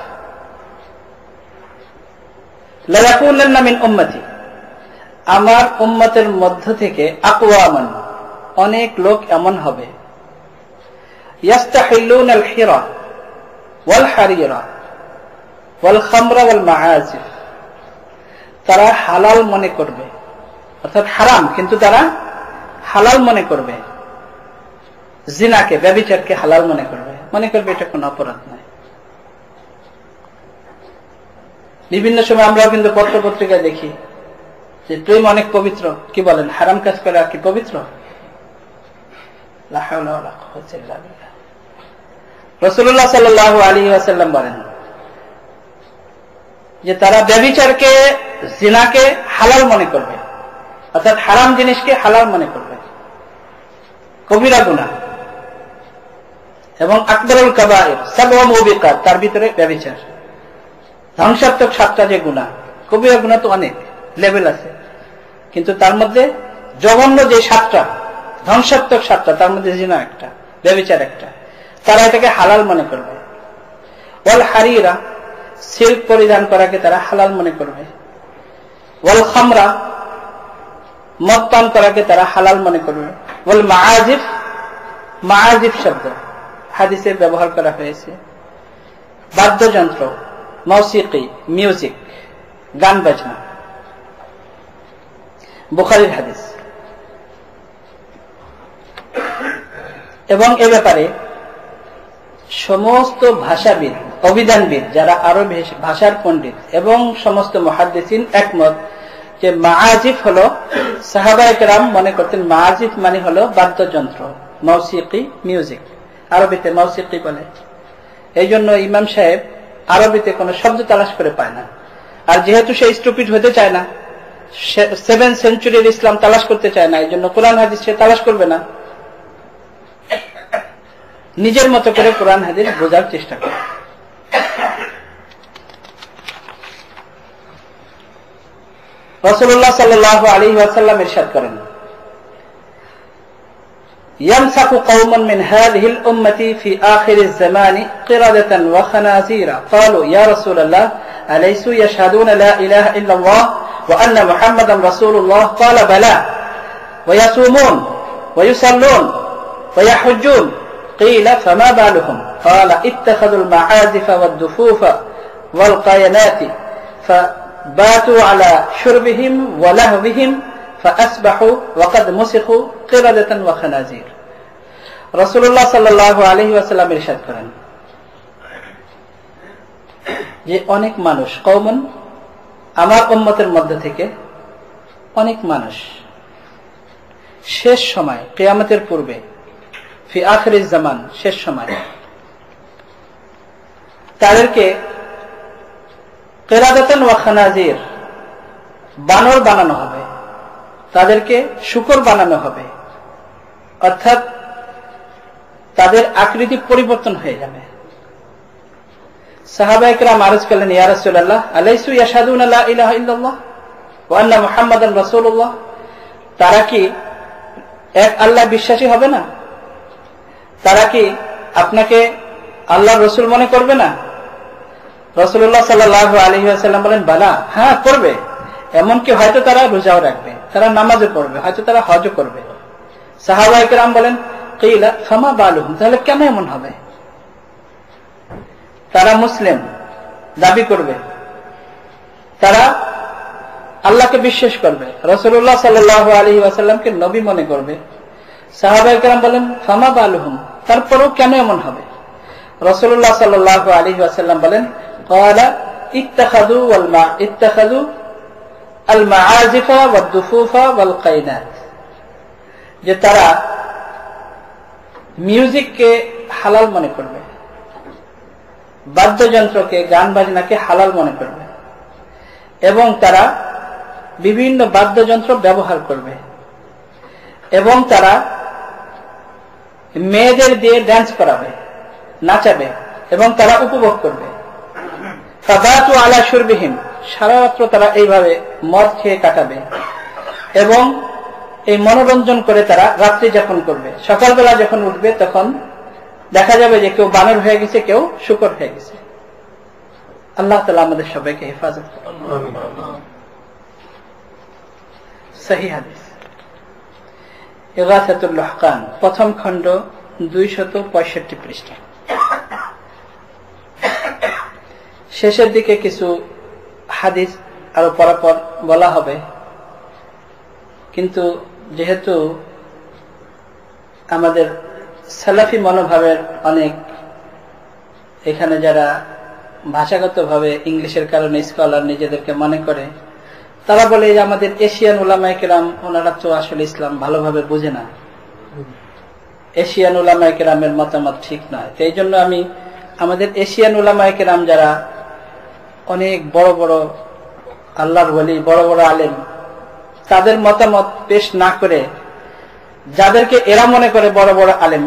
লা ইয়াকুনান্না মিন উম্মতি, আমার উম্মতের মধ্য থেকে আকওয়ামান, অনেক লোক এমন হবে, ইস্তাহিল্লুনা আল হিরা ওয়াল হারিরা ওয়াল খামরা ওয়াল মাআজিফ, তারা হালাল মনে করবে, অর্থাৎ হারাম কিন্তু তারা হালাল মনে করবে, জিনাকে, ব্যভিচারকে হালাল মনে করবে এটা কোনো অপরাধ নয়। বিভিন্ন সময় আমরাও কিন্তু পত্র পত্রিকায় দেখি যে প্রেম অনেক পবিত্র, কি বলেন, হারাম কাজ করা কি পবিত্র? রাসূলুল্লাহ সাল্লাল্লাহু আলাইহি ওয়াসাল্লাম বলেন যে তারা ব্যভিচারকে, জিনাকে হালাল মনে করবে, অর্থাৎ হারাম জিনিসকে হালাল মনে করবে, কবিরা গুনাহ। এবং আকবরুল কাবায়ের সাবউ মুবিকাত, তার ভিতরে ব্যভিচার, ধ্বংসাত্মক 7টা যে গুনাহ। কবিরা গুনাহ তো অনেক লেভেল আছে, কিন্তু তার মধ্যে জঘন্য যে 7টা, ধ্বংসাত্মক 7টা, তার মধ্যে জিনা একটা, ব্যভিচার একটা, তারা এটাকে হালাল মনে করবে। ওয়াল হারিরা, সিল্ক পরিধান করাকে তারা হালাল মনে করবে। ওয়াল খামরা, মদ পান করাকে তারা হালাল মনে করবে। ওয়াল মাআজিফ, মাআজিফ শব্দ হাদিসে ব্যবহার করা হয়েছে বাদ্যযন্ত্র, মৌসিকি, মিউজিক, গান বাজনা, বুখারীর হাদিস। এবং এ ব্যাপারে সমস্ত ভাষাবিদ, অভিধানবিদ, যারা আরবি ভাষার পণ্ডিত এবং সমস্ত মুহাদ্দিসিন একমত যে মাআজিফ হলো, সাহাবায়ে কেরাম মনে করতেন মাআজিফ মানে হলো বাদ্যযন্ত্র, মৌসিকি, মিউজিক, আরবিতে মৌসিকি বলে। এই জন্য ইমাম সাহেব আরবিতে কোনো শব্দ তালাশ করে পায় না। আর যেহেতু সে স্টুপিড হতে চায় না, 7th সেঞ্চুরির ইসলাম তালাশ করতে চায় না, এই জন্য কোরআন হাদিস সে তালাশ করবে না, নিজের মতো করে কোরআন হাদিস বোঝার চেষ্টা করে। রাসূলুল্লাহ সাল্লাল্লাহু আলাইহি ওয়াসাল্লাম ইরশাদ করেন, يمسك قوم من هذه الأمة في آخر الزمان قردة وخنازير قالوا يا رسول الله أليسوا يشهدون لا إله إلا الله وأن محمدا رسول الله قال بلى ويصومون ويصلون ويحجون قيل فما بالهم قال اتخذوا المعازف والدفوف والقينات فباتوا على شربهم ولهوهم فأصبحوا وقد مسخوا قردة وخنازير। রাসূলুল্লাহ সাল্লাল্লাহু আলাইহি ওয়াসাল্লাম ইরশাদ করেন যে অনেক মানুষ, কওমন, আমার উম্মতের মধ্যে থেকে অনেক মানুষ শেষ সময়, কিয়ামতের পূর্বে, ফি আখিরিজ জামান, শেষ সময়, তাদেরকে কিরাদাতান ওয়া খানাজির, বানর বানানো হবে, তাদেরকে শূকর বানানো হবে, অর্থাৎ তাদের আকৃতি পরিবর্তন হয়ে যাবে। সাহাবায়ে কেরাম আরজ করলেন, ইয়া রাসূলুল্লাহ আলাইসু ইয়াশহাদুনা লা ইলাহা ইল্লাল্লাহ ওয়া আন্না মুহাম্মাদান রাসূলুল্লাহ, তারা কি এক আল্লাহ বিশ্বাসী হবে না? তারা কি আপনাকে আল্লাহর রাসূল মনে করবে না? রাসূলুল্লাহ সাল্লাল্লাহু আলাইহি ওয়াসাল্লাম বলেন, বালা, হ্যাঁ করবে। এমনকি হয়তো তারা রোজাও রাখবে, তারা নামাজও পড়বে, হয়তো তারা হজও করবে। সাহাবায়ে কেরাম বলেন, কিলা ফামা বালুহুম, তাহলে কেন এমন হবে? তারা মুসলিম দাবি করবে, তারা আল্লাহকে বিশ্বাস করবে, রাসূলুল্লাহ সাল্লাল্লাহু আলাইহি ওয়াসাল্লামকে নবী মনে করবে। সাহাবায়ে কেরাম বলেন, ফামা বালুহুম, তারপরেও কেন এমন হবে? রাসূলুল্লাহ সাল্লাল্লাহু আলাইহি ওয়াসাল্লাম বলেন, ক্বালা ইত্তাখাযু আল মাআজিফা ওয়াদ দুফুফা ওয়াল কাইনাত, যে তারা মিউজিককে হালাল মনে করবে, বাদ্যযন্ত্রকে, গান বাজনাকে হালাল মনে করবে, এবং তারা বিভিন্ন বাদ্যযন্ত্র ব্যবহার করবে, এবং তারা মেয়েদের দিয়ে ড্যান্স করাবে, নাচাবে, এবং তারা উপভোগ করবে। ফাবাতু আলা শুরবিহিম, সারা রাত্র তারা এইভাবে মদ খেয়ে কাটাবে, এবং এই মনোরঞ্জন করে তারা রাত্রি যাপন করবে। সকালবেলা যখন উঠবে তখন দেখা যাবে যে কেউ বানর হয়ে গেছে, কেউ শূকর হয়ে গেছে। আল্লাহ তাআলা আমাদের সবাইকে হেফাজত করুন। সহিহ হাদিস, ইগাসাতুল লাহকান, প্রথম খণ্ড, 265 পৃষ্ঠা। শেষের দিকে কিছু হাদিস আরো পরপর বলা হবে, কিন্তু যেহেতু আমাদের সালাফি মনোভাবের অনেক এখানে যারা ভাষাগতভাবে ইংলিশের কারণে স্কলার নিজেদেরকে মনে করে, তারা বলে যে আমাদের এশিয়ান উলামায়ে কেরাম ওনারা তো আসলে ইসলাম ভালোভাবে বুঝে না, এশিয়ান উলামায়ে কেরামের মতামত ঠিক নয়। তো এই জন্য আমি আমাদের এশিয়ান উলামায়ে কেরাম যারা অনেক বড় বড় আল্লাহর ওলি, বড় বড় আলেম, তাদের মতামত পেশ না করে যাদেরকে এরা মনে করে বড় বড় আলেম,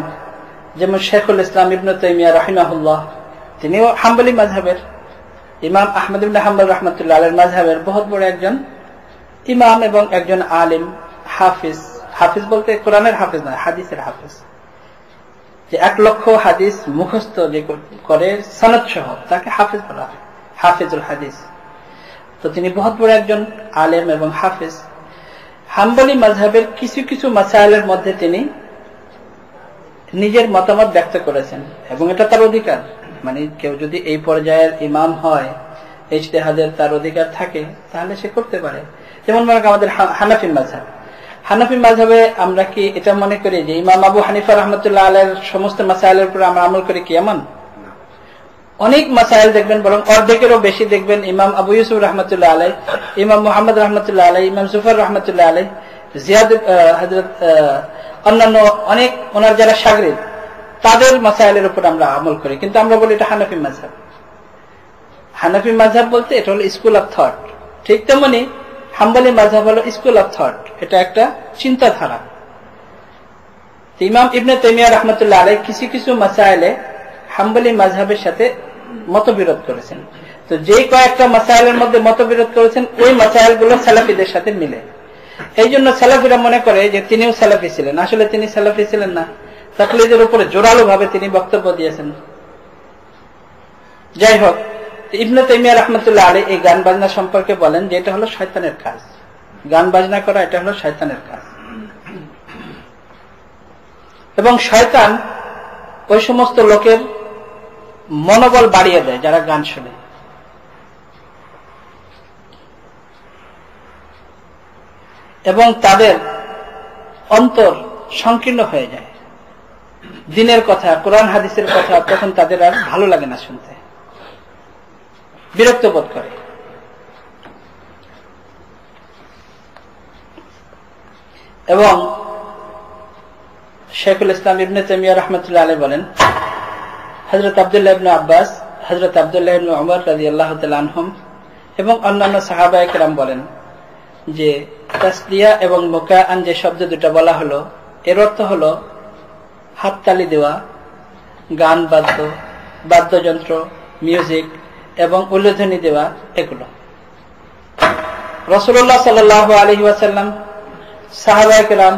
যেমন শেখুল ইসলাম ইবনে তাইমিয়া রাহিমাহুল্লাহ, তিনিও হাম্বলি মাযহাবের, ইমাম আহমদ ইবনে হাম্বল রাহমাতুল্লাহ আলাইহির মাযহাবের বহুত বড় একজন ইমাম এবং একজন আলেম, হাফিজ। হাফিজ বলতে কোরআনের হাফিজ নয়, হাদিসের হাফিজ, যে 1 লক্ষ হাদিস মুখস্থ যে করে সনদ সহ তাকে হাফিজ বলা হয়, হাফিজুল হাদিস। তো তিনি বহুত বড় একজন আলেম এবং হাফিজ। হাম্বলি মাযহাবের কিছু কিছু মাসাইলের মধ্যে তিনি নিজের মতামত ব্যক্ত করেছেন এবং এটা তার অধিকার। মানে কেউ যদি এই পর্যায়ের ইমাম হয়, ইজতিহাদের তার অধিকার থাকে, তাহলে সে করতে পারে। যেমন মনে করেন আমাদের হানাফি মাযহাব, হানাফি মাযহাবে আমরা কি এটা মনে করি যে ইমাম আবু হানিফা রাহমাতুল্লাহ আলাইহির সমস্ত মাসাইলের উপর আমরা আমল করি কি? এমন অনেক মাসাইল দেখবেন, বরং অর্ধেকেরও বেশি দেখবেন ইমাম আবু ইউসুফ রাহমাতুল্লাহ আলাইহি, ইমাম মুহাম্মদ রাহমাতুল্লাহ আলাইহি, ইমাম জুফর রাহমাতুল্লাহ আলাইহি, জিয়াদ হযরত অন্যান্য অনেক ওনার যারা শাগরিদ, তাদের মাসাইলের উপর আমরা আমল করি, কিন্তু আমরা বলি এটা হানাফি মাযহাব। হানাফি মাযহাব বলতে এটা হলো স্কুল অফ থট। ঠিক তেমনি হাম্বলি মাযহাব হলো স্কুল অফ থট, এটা একটা চিন্তাধারা। ইমাম ইবনে তাইমিয়া রাহমাতুল্লাহ আলাইহি কিছু কিছু মাসাইলে হাম্বলি মাযহাবের সাথে মতবিরোধ করেছেন। তো যে কয়েকটা মাসাইলের মধ্যে মতবিরোধ করেছেন, ওই মাসাইলগুলো সালাফিদের সাথে মিলে। এই জন্য সালাফিরা মনে করে যে তিনিও সালাফি ছিলেন, আসলে তিনি সালাফি ছিলেন না, তাকলিদের উপরে জোরালো ভাবে তিনি বক্তব্য দিয়েছেন। যাই হোক, ইবনে তাইমিয়া রাহমাতুল্লাহ আলাইহি এই গান বাজনা সম্পর্কে বলেন যে এটা হলো শয়তানের কাজ, গান বাজনা করা এটা হলো শয়তানের কাজ, এবং শয়তান ওই সমস্ত লোকের মনোবল বাড়িয়ে দেয় যারা গান শুনে। এবং তাদের অন্তর সংকীর্ণ হয়ে যায়, দিনের কথা, কোরআন হাদিসের কথা তখন তাদের আর ভালো লাগে না শুনতে, বিরক্ত বোধ করে। এবং শেখুল ইসলাম ইবনে তাইমিয়া রাহমাতুল্লাহ আলাইহি বলেন, হযরত আব্দুল্লাহ ইবনে আব্বাস, হযরত আব্দুল্লাহ ইবনে উমর রাদিয়াল্লাহু তাআলা আনহুম এবং অন্যান্য সাহাবায়ে কেরাম বলেন যে তাসদিয়া এবং মুকাআন যে শব্দ দুটো বলা হলো, এর অর্থ হলো হাততালি দেওয়া, গান বাদ্যযন্ত্র, মিউজিক এবং উল্লেধ্বনি দেওয়া, এগুলো। রাসূলুল্লাহ সাল্লাল্লাহু আলাইহি ওয়াসাল্লাম, সাহাবায়ে কেরাম,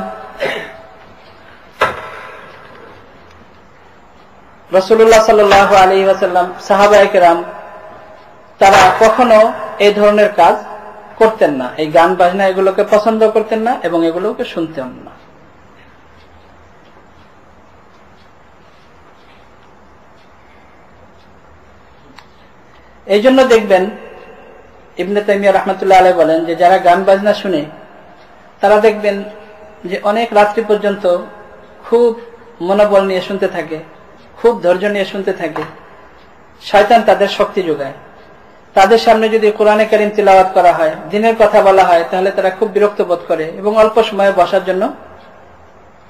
রাসূলুল্লাহ সাল্লাল্লাহু আলাইহি ওয়াসাল্লাম, সাহাবায়ে কেরাম তারা কখনো এই ধরনের কাজ করতেন না, এই গান বাজনা এগুলোকে পছন্দ করতেন না এবং এগুলোকে শুনতেন না। এই জন্য দেখবেন ইবনে তাইমিয়া রাহমাতুল্লাহ আলাইহি বলেন যে যারা গান বাজনা শুনে তারা দেখবেন যে অনেক রাত্রি পর্যন্ত খুব মনোবল নিয়ে শুনতে থাকে, খুব ধৈর্য নিয়ে শুনতে থাকে। শয়তান তাদের শক্তি যোগায়। তাদের সামনে যদি কোরআনে কারীম তিলাওয়াত করা হয়, দ্বীনের কথা বলা হয়, তাহলে তারা খুব বিরক্ত বোধ করে এবং অল্প সময়ে বসার জন্য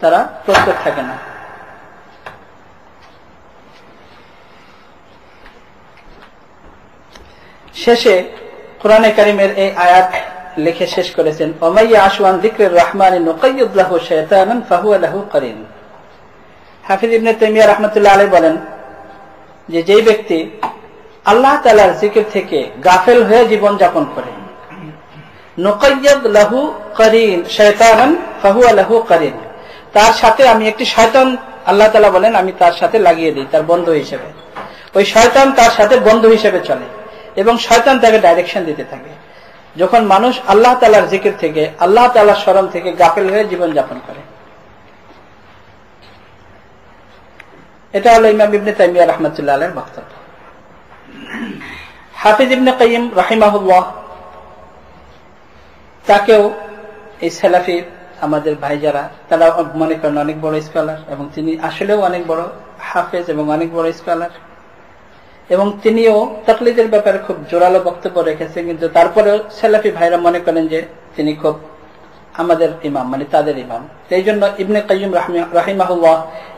তারা প্রস্তুত থাকে না। শেষে কোরআনে কারীমের এই আয়াত লিখে শেষ করেছেন, ওমাইয়া আশওয়ান যিকরির রহমানি নুকাইয়িদ লাহু শায়তানান ফাহুয়া লাহু কারিন। হাফিজ ইবনে তাইমিয়া রাহমাতুল্লাহ আলাইহি বলেন যে যেই ব্যক্তি আল্লাহ তাআলার জিকির থেকে গাফেল হয়ে জীবন যাপন করে, নুকাইয়িদ লাহু কারিন শায়তানান ফাহুয়া লাহু কারিন, তার সাথে আমি একটি শয়তান, আল্লাহ তাআলা বলেন আমি তার সাথে লাগিয়ে দিই, তার বন্ধু হিসেবে। ওই শয়তান তার সাথে বন্ধু হিসেবে চলে এবং শয়তান তাকে ডাইরেকশন দিতে থাকে যখন মানুষ আল্লাহ তাআলার জিকির থেকে, আল্লাহ তাআলার স্মরণ থেকে গাফেল হয়ে জীবন যাপন করে। এটা হলো ইমাম ইবনে তাইমিয়া রাহমাতুল্লাহ আলাইহির বক্তব্য। হাফিজ ইবনে কাইয়িম রাহিমাহুল্লাহ, তাকেও এই সালাফি আমাদের ভাই যারা, তারা মনে করেন অনেক বড় স্কলার, এবং তিনি আসলেও অনেক বড় হাফেজ এবং অনেক বড় স্কলার, এবং তিনিও তাকলিদের ব্যাপারে খুব জোরালো বক্তব্য রেখেছেন। কিন্তু তারপরেও সালাফি ভাইরা মনে করেন যে তিনি খুব আমাদের ইমাম, মানে তাদের ইমাম। এই জন্য ইবনে কাইয়্যিম রাহিমাহুল্লাহ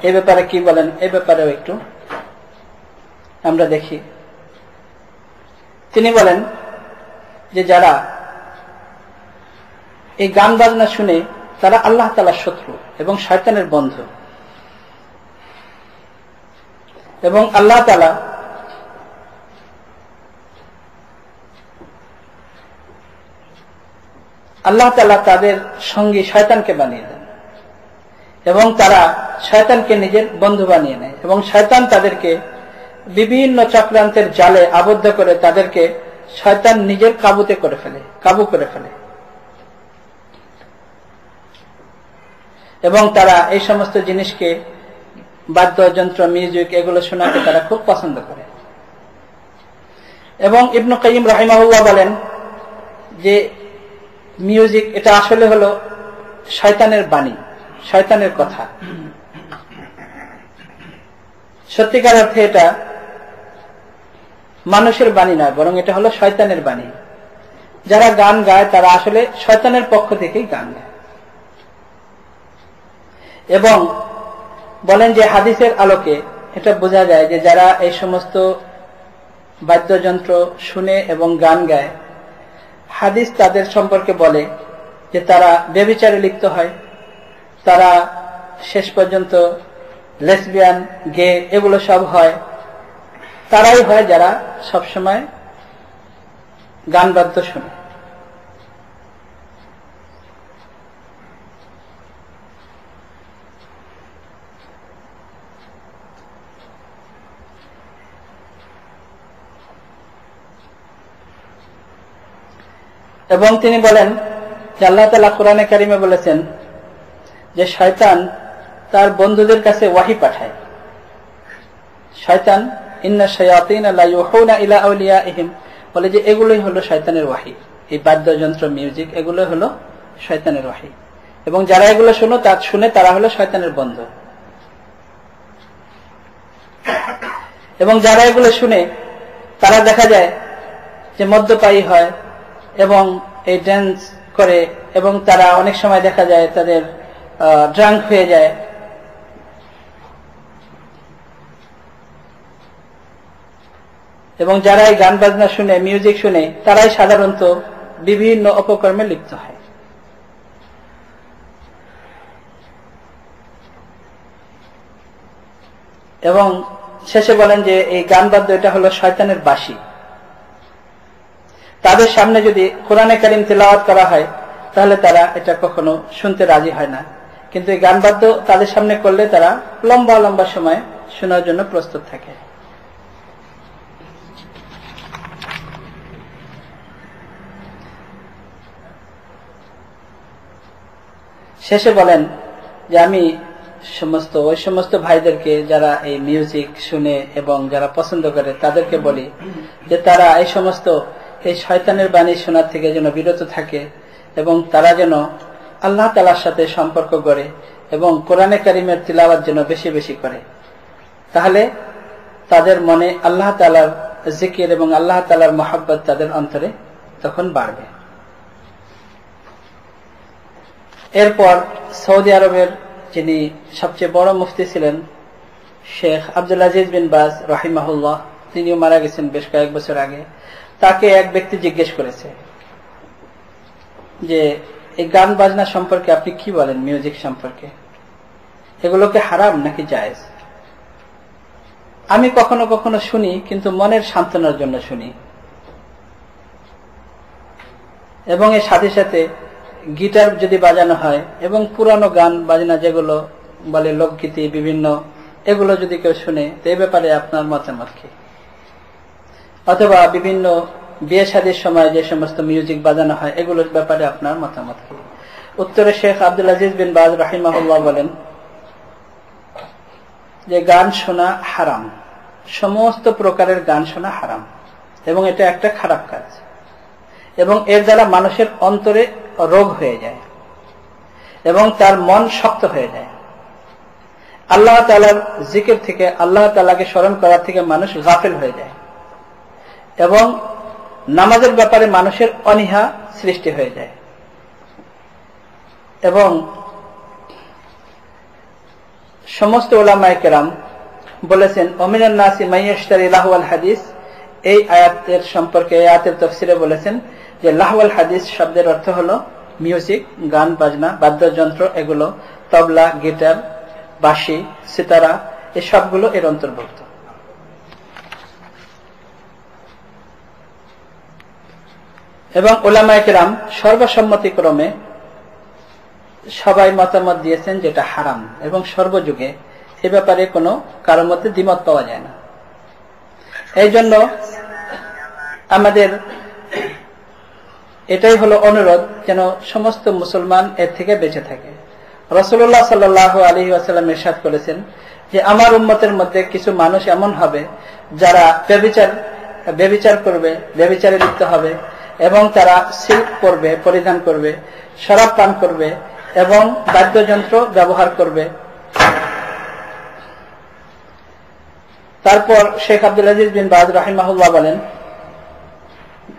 এই ব্যাপারে কি বলেন, এই ব্যাপারেও একটু আমরা দেখি। তিনি বলেন যে যারা এই গান বাজনা শুনে তারা আল্লাহ তাআলার শত্রু এবং শয়তানের বন্ধু, এবং আল্লাহ তাআলা তাদের সঙ্গী শয়তানকে বানিয়ে দেন, এবং তারা শয়তানকে নিজের বন্ধু বানিয়ে নেয়, এবং শয়তান তাদেরকে বিভিন্ন চক্রান্তের জালে আবদ্ধ করে তাদেরকে শয়তান নিজের কাবু করে ফেলে, এবং তারা এই সমস্ত জিনিসকে, বাদ্যযন্ত্র, মিউজিক, এগুলো শোনাকে তারা খুব পছন্দ করে। এবং ইবনে কাইয়্যিম রাহিমাহুল্লাহ বলেন যে মিউজিক এটা আসলে হলো শয়তানের বাণী, শয়তানের কথা। সত্যিকার অর্থে এটা মানুষের বাণী নয়, বরং এটা হলো শয়তানের বাণী। যারা গান গায় তারা আসলে শয়তানের পক্ষ থেকেই গান গায়। এবং বলেন যে হাদিসের আলোকে এটা বোঝা যায় যে যারা এই সমস্ত বাদ্যযন্ত্র শুনে এবং গান গায়, হাদিস তাদের সম্পর্কে বলে যে তারা ব্যভিচারে লিপ্ত হয়, তারা শেষ পর্যন্ত লেসবিয়ান, গে, এগুলো সব হয়। তারাই হয় যারা সবসময় গান বাদ্য শুনে। এবং তিনি বলেন যে আল্লাহ তাআলা কোরআনে কারিমে বলেছেন যে শয়তান তার বন্ধুদের কাছে ওয়াহি পাঠায়। শয়তান ইন্না শায়াতিন লা ইউহুনা ইলা আউলিয়াইহিম, বলে যে এগুলোই হলো শয়তানের ওয়াহি। এই বাদ্যযন্ত্র, মিউজিক, এগুলো হলো শয়তানের ওয়াহি, এবং যারা এগুলো শুনে তারা হলো শয়তানের বন্ধু। এবং যারা এগুলো শুনে তারা দেখা যায় যে মদ্যপায়ী হয় এবং এই ড্যান্স করে, এবং তারা অনেক সময় দেখা যায় তাদের ড্রাঙ্ক হয়ে যায়। এবং যারা এই গান বাজনা শুনে, মিউজিক শুনে, তারাই সাধারণত বিভিন্ন অপকর্মে লিপ্ত হয়। এবং শেষে বলেন যে এই গান বাদ্য এটা হলো শয়তানের বাঁশি। তাদের সামনে যদি কোরআনে কারিম তিলাওয়াত করা হয় তাহলে তারা এটা কখনো শুনতে রাজি হয় না, কিন্তু এই গান বাদ্য তাদের সামনে করলে তারা লম্বা লম্বা সময় শোনার জন্য প্রস্তুত থাকে। শেষে বলেন যে আমি ওই সমস্ত ভাইদেরকে যারা এই মিউজিক শুনে এবং যারা পছন্দ করে তাদেরকে বলি যে তারা এই সমস্ত এই শয়তানের বাণী শোনার থেকে যেন বিরত থাকে, এবং তারা যেন আল্লাহ তাআলার সাথে সম্পর্ক গড়ে এবং কোরআনে কারিমের তিলাওয়াত যেন বেশি বেশি করে। তাহলে তাদের মনে আল্লাহ তাআলার জিকির এবং আল্লাহ তাআলার মহব্বত তাদের অন্তরে তখন বাড়বে। এরপর সৌদি আরবের যিনি সবচেয়ে বড় মুফতি ছিলেন, শেখ আব্দুল আজিজ বিন বাজ রাহিমাহুল্লাহ, তিনিও মারা গেছেন বেশ কয়েক বছর আগে। তাকে এক ব্যক্তি জিজ্ঞেস করেছে যে এই গান বাজনা সম্পর্কে আপনি কি বলেন, মিউজিক সম্পর্কে, এগুলোকে হারাম নাকি জায়েজ? আমি কখনো কখনো শুনি, কিন্তু মনের সান্ত্বনার জন্য শুনি, এবং এর সাথে সাথে গিটার যদি বাজানো হয় এবং পুরানো গান বাজনা যেগুলো বলে লোকগীতি বিভিন্ন, এগুলো যদি কেউ শুনে, তো এই ব্যাপারে আপনার মতামত কি? অথবা বিভিন্ন বিয়ে শাদীর সময় যে সমস্ত মিউজিক বাজানো হয় এগুলোর ব্যাপারে আপনার মতামত কি? উত্তরে শেখ আব্দুল আজিজ বিন বাজ রাহিমাহুল্লাহ বলেন যে গান শোনা হারাম, সমস্ত প্রকারের গান শোনা হারাম, এবং এটা একটা খারাপ কাজ, এবং এর দ্বারা মানুষের অন্তরে রোগ হয়ে যায়। এবং তার মন শক্ত হয়ে যায়। আল্লাহ তাআলার জিকির থেকে, আল্লাহ তাআলাকে স্মরণ করার থেকে মানুষ গাফিল হয়ে যায় এবং নামাজের ব্যাপারে মানুষের অনীহা সৃষ্টি হয়ে যায়। এবং সমস্ত উলামায়ে কেরাম বলেছেন, ওমিনান নাসি মান ইয়াশতারি লাহওয়াল হাদিস, এই আয়াতের সম্পর্কে, এই আয়াতের তাফসিরে বলেছেন যে লাহওয়াল হাদিস শব্দের অর্থ হলো মিউজিক, গান বাজনা, বাদ্যযন্ত্র, এগুলো তবলা, গিটার, বাঁশি, সিতারা, এই সবগুলো এর অন্তর্ভুক্ত। এবং উলামায়ে কেরাম সর্বসম্মতিক্রমে সবাই মতামত দিয়েছেন যে এটা হারাম, এবং সর্বযুগে এ ব্যাপারে কোনো কারোর মধ্যে দ্বিমত পাওয়া যায় না। এই জন্য আমাদের এটাই হলো অনুরোধ যেন সমস্ত মুসলমান এর থেকে বেঁচে থাকে। রাসূলুল্লাহ সাল্লাল্লাহু আলাইহি ওয়াসাল্লাম ইরশাদ করেছেন যে আমার উম্মতের মধ্যে কিছু মানুষ এমন হবে যারা ব্যভিচার করবে, ব্যভিচারে লিপ্ত হবে, এবং তারা সিল্ক পরবে, পরিধান করবে, শরাব পান করবে এবং বাদ্যযন্ত্র ব্যবহার করবে। তারপর শেখ আব্দুল আজিজ বিন বাজ রাহিমাহুল্লাহ বলেন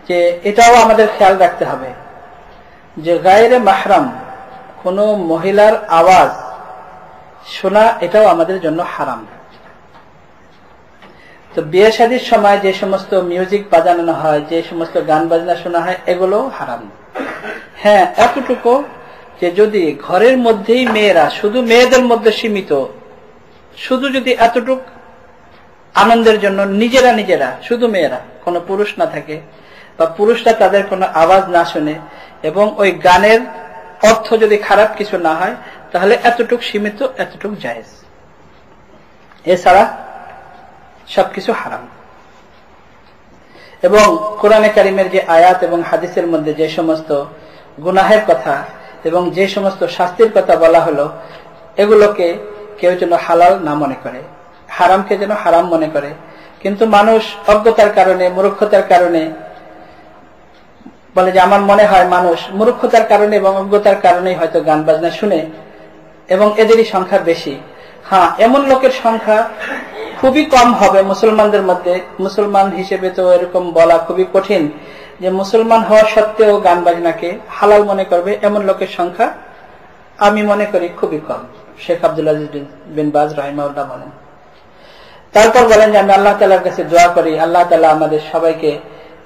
যে এটাও আমাদের খেয়াল রাখতে হবে যে গায়রে মাহরাম কোন মহিলার আওয়াজ শোনা এটাও আমাদের জন্য হারাম। তো বিয়ে শাদীর সময় যে সমস্ত মিউজিক বাজানো হয়, যে সমস্ত গান বাজনা শোনা হয়, এগুলো হারাম। হ্যাঁ, এতটুকু যে যদি ঘরের মধ্যেই মেয়েরা, শুধু মেয়েদের মধ্যে সীমিত, শুধু যদি এতটুক আনন্দের জন্য নিজেরা শুধু মেয়েরা, কোনো পুরুষ না থাকে, বা পুরুষরা তাদের কোনো আওয়াজ না শুনে, এবং ওই গানের অর্থ যদি খারাপ কিছু না হয়, তাহলে এতটুক সীমিত, এতটুক জায়েজ। এছাড়া সবকিছু হারাম। এবং কোরআনে কারিমের যে আয়াত এবং হাদিসের মধ্যে যে সমস্ত গুনাহের কথা এবং যে সমস্ত শাস্তির কথা বলা হলো, এগুলোকে কেউ যেন হালাল না মনে করে, হারামকে যেন হারাম মনে করে। কিন্তু মানুষ অজ্ঞতার কারণে, মূর্খতার কারণে বলে যে আমার মনে হয় মানুষ মূর্খতার কারণে এবং অজ্ঞতার কারণেই হয়তো গান বাজনা শুনে, এবং এদেরই সংখ্যা বেশি। হ্যাঁ, এমন লোকের সংখ্যা খুবই কম হবে মুসলমানদের মধ্যে। মুসলমান হিসেবে তো এরকম বলা খুবই কঠিন যে মুসলমান হওয়া সত্ত্বেও গান বাজনাকে হালাল মনে করবে, এমন লোকের সংখ্যা আমি মনে করি খুবই কম। শেখ আব্দুল আজিজ বিন বাজ রাহিমাহুল্লাহ বলেন। তারপর বলেন যে আমি আল্লাহ তাআলার কাছে দোয়া করি আল্লাহ তাআলা আমাদের সবাইকে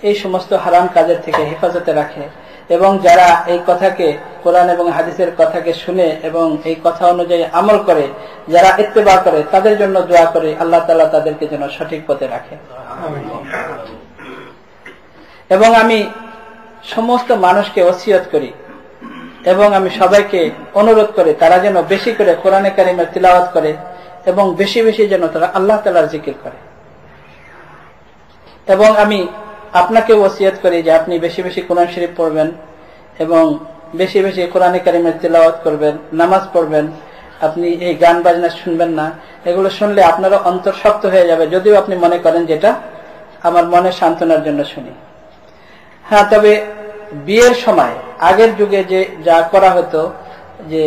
এই সমস্ত হারাম কাজের থেকে হেফাজতে রাখে, এবং যারা এই কথাকে, কোরআন এবং হাদিসের কথাকে শুনে এবং এই কথা অনুযায়ী আমল করে, যারা ইত্তেবা করে, তাদের জন্য দোয়া করে আল্লাহ তাআলা তাদেরকে যেন সঠিক পথে রাখে। এবং আমি সমস্ত মানুষকে ওসিয়ত করি এবং আমি সবাইকে অনুরোধ করি তারা যেন বেশি করে কোরআনে কারিমের তিলাওয়াত করে এবং বেশি বেশি যেন তারা আল্লাহ তাআলার জিকির করে। এবং আমি আপনাকে ওসিয়ত করি যে আপনি বেশি বেশি কোরআন শরীফ পড়বেন এবং বেশি বেশি কোরআনে কারিমের তিলাওয়াত করবেন, নামাজ পড়বেন। আপনি এই গান বাজনা শুনবেন না, এগুলো শুনলে আপনারও অন্তর শক্ত হয়ে যাবে, যদিও আপনি মনে করেন যেটা আমার মনে সান্ত্বনার জন্য শুনি। হ্যাঁ, তবে বিয়ের সময় আগের যুগে যে যা করা হতো, যে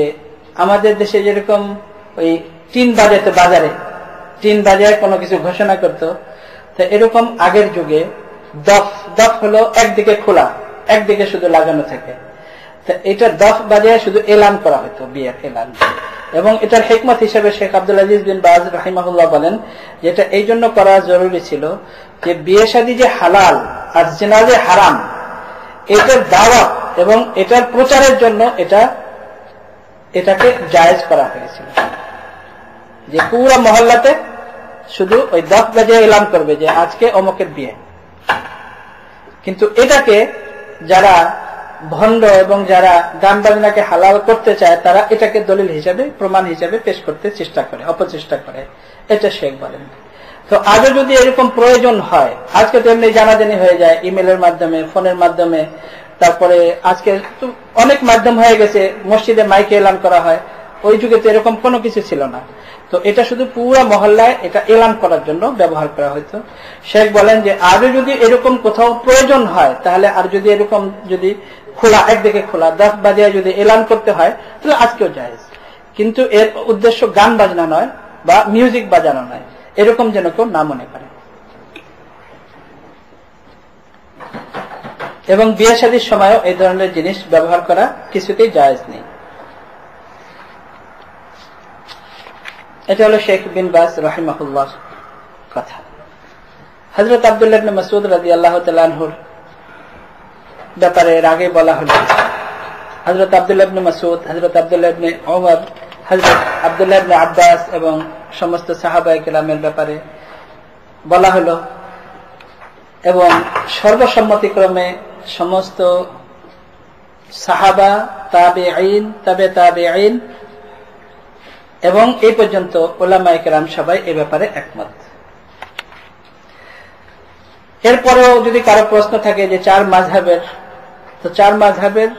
আমাদের দেশে যেরকম ওই টিন বাজাতো, বাজারে টিন বাজায় কোনো কিছু ঘোষণা করতো, তো এরকম আগের যুগে দফ হলো একদিকে খোলা, একদিকে শুধু লাগানো থাকে। তো এটা দফ বাজায় শুধু এলান করা হতো, বিয়ের এলান। এবং এটার হিকমত হিসেবে শেখ আব্দুল আজিজ বিন বাজ রাহিমাহুল্লাহ বলেন যে এটা এই জন্য করা জরুরি ছিল যে বিয়ে শাদী যে হালাল আর জিনা যে হারাম, এটার দাওয়াত এবং এটার প্রচারের জন্য এটাকে জায়েজ করা হয়েছিল। যে পুরা মহল্লাতে শুধু ওই দফ বাজিয়ে এলান করবে যে আজকে অমুকের বিয়ে। কিন্তু এটাকে যারা ভণ্ড এবং যারা গান বাজনাকে হালাল করতে চায়, তারা এটাকে দলিল হিসাবে, প্রমাণ হিসাবে পেশ করতে চেষ্টা করে, অপচেষ্টা করে। এটা শেখ বলেন। তো আজও যদি এরকম প্রয়োজন হয়, আজকে তো এমনি জানাজানি হয়ে যায় ইমেলের মাধ্যমে, ফোনের মাধ্যমে, তারপরে আজকে তো অনেক মাধ্যম হয়ে গেছে, মসজিদে মাইকে এলান করা হয়। ওই যুগে তো এরকম কোনো কিছু ছিল না। তো এটা শুধু পুরা মহল্লায় এটা এলান করার জন্য ব্যবহার করা হতো। শেখ বলেন যে আরো যদি এরকম কোথাও প্রয়োজন হয়, তাহলে আর যদি এরকম যদি খোলা, একদিকে খোলা, 10 বাজে যদি এলান করতে হয় তাহলে আজকেও জায়েজ, কিন্তু এর উদ্দেশ্য গান বাজনা নয় বা মিউজিক বাজানো নয়, এরকম যেন কেউ না মনে করে। এবং বিয়ে শাদীর সময়ও এই ধরনের জিনিস ব্যবহার করা কিছুতেই জায়েজ নেই। এটা হলো শেখ বিন বাজ রাহিমাহুল্লাহ কথা। হযরত আব্দুল্লাহ ইবনে মাসউদ রাদিয়াল্লাহু তাআলা আনহুর ব্যাপারে এর আগে বলা হলো। হযরত আব্দুল্লাহ ইবনে মাসউদ, হযরত আব্দুল্লাহ ইবনে ওমর, হযরত আব্দুল্লাহ ইবনে আব্বাস এবং সমস্ত সাহাবায়ে কেরামের ব্যাপারে বলা হলো, এবং সর্বসম্মতিক্রমে সমস্ত সাহাবা, তাবেঈন, তাবে তাবেঈন এবং এই পর্যন্ত উলামায়ে কেরাম সবাই এই ব্যাপারে একমত। এরপরেও যদি কারো প্রশ্ন থাকে যে 4 মাযহাবের, তো 4 মাযহাবের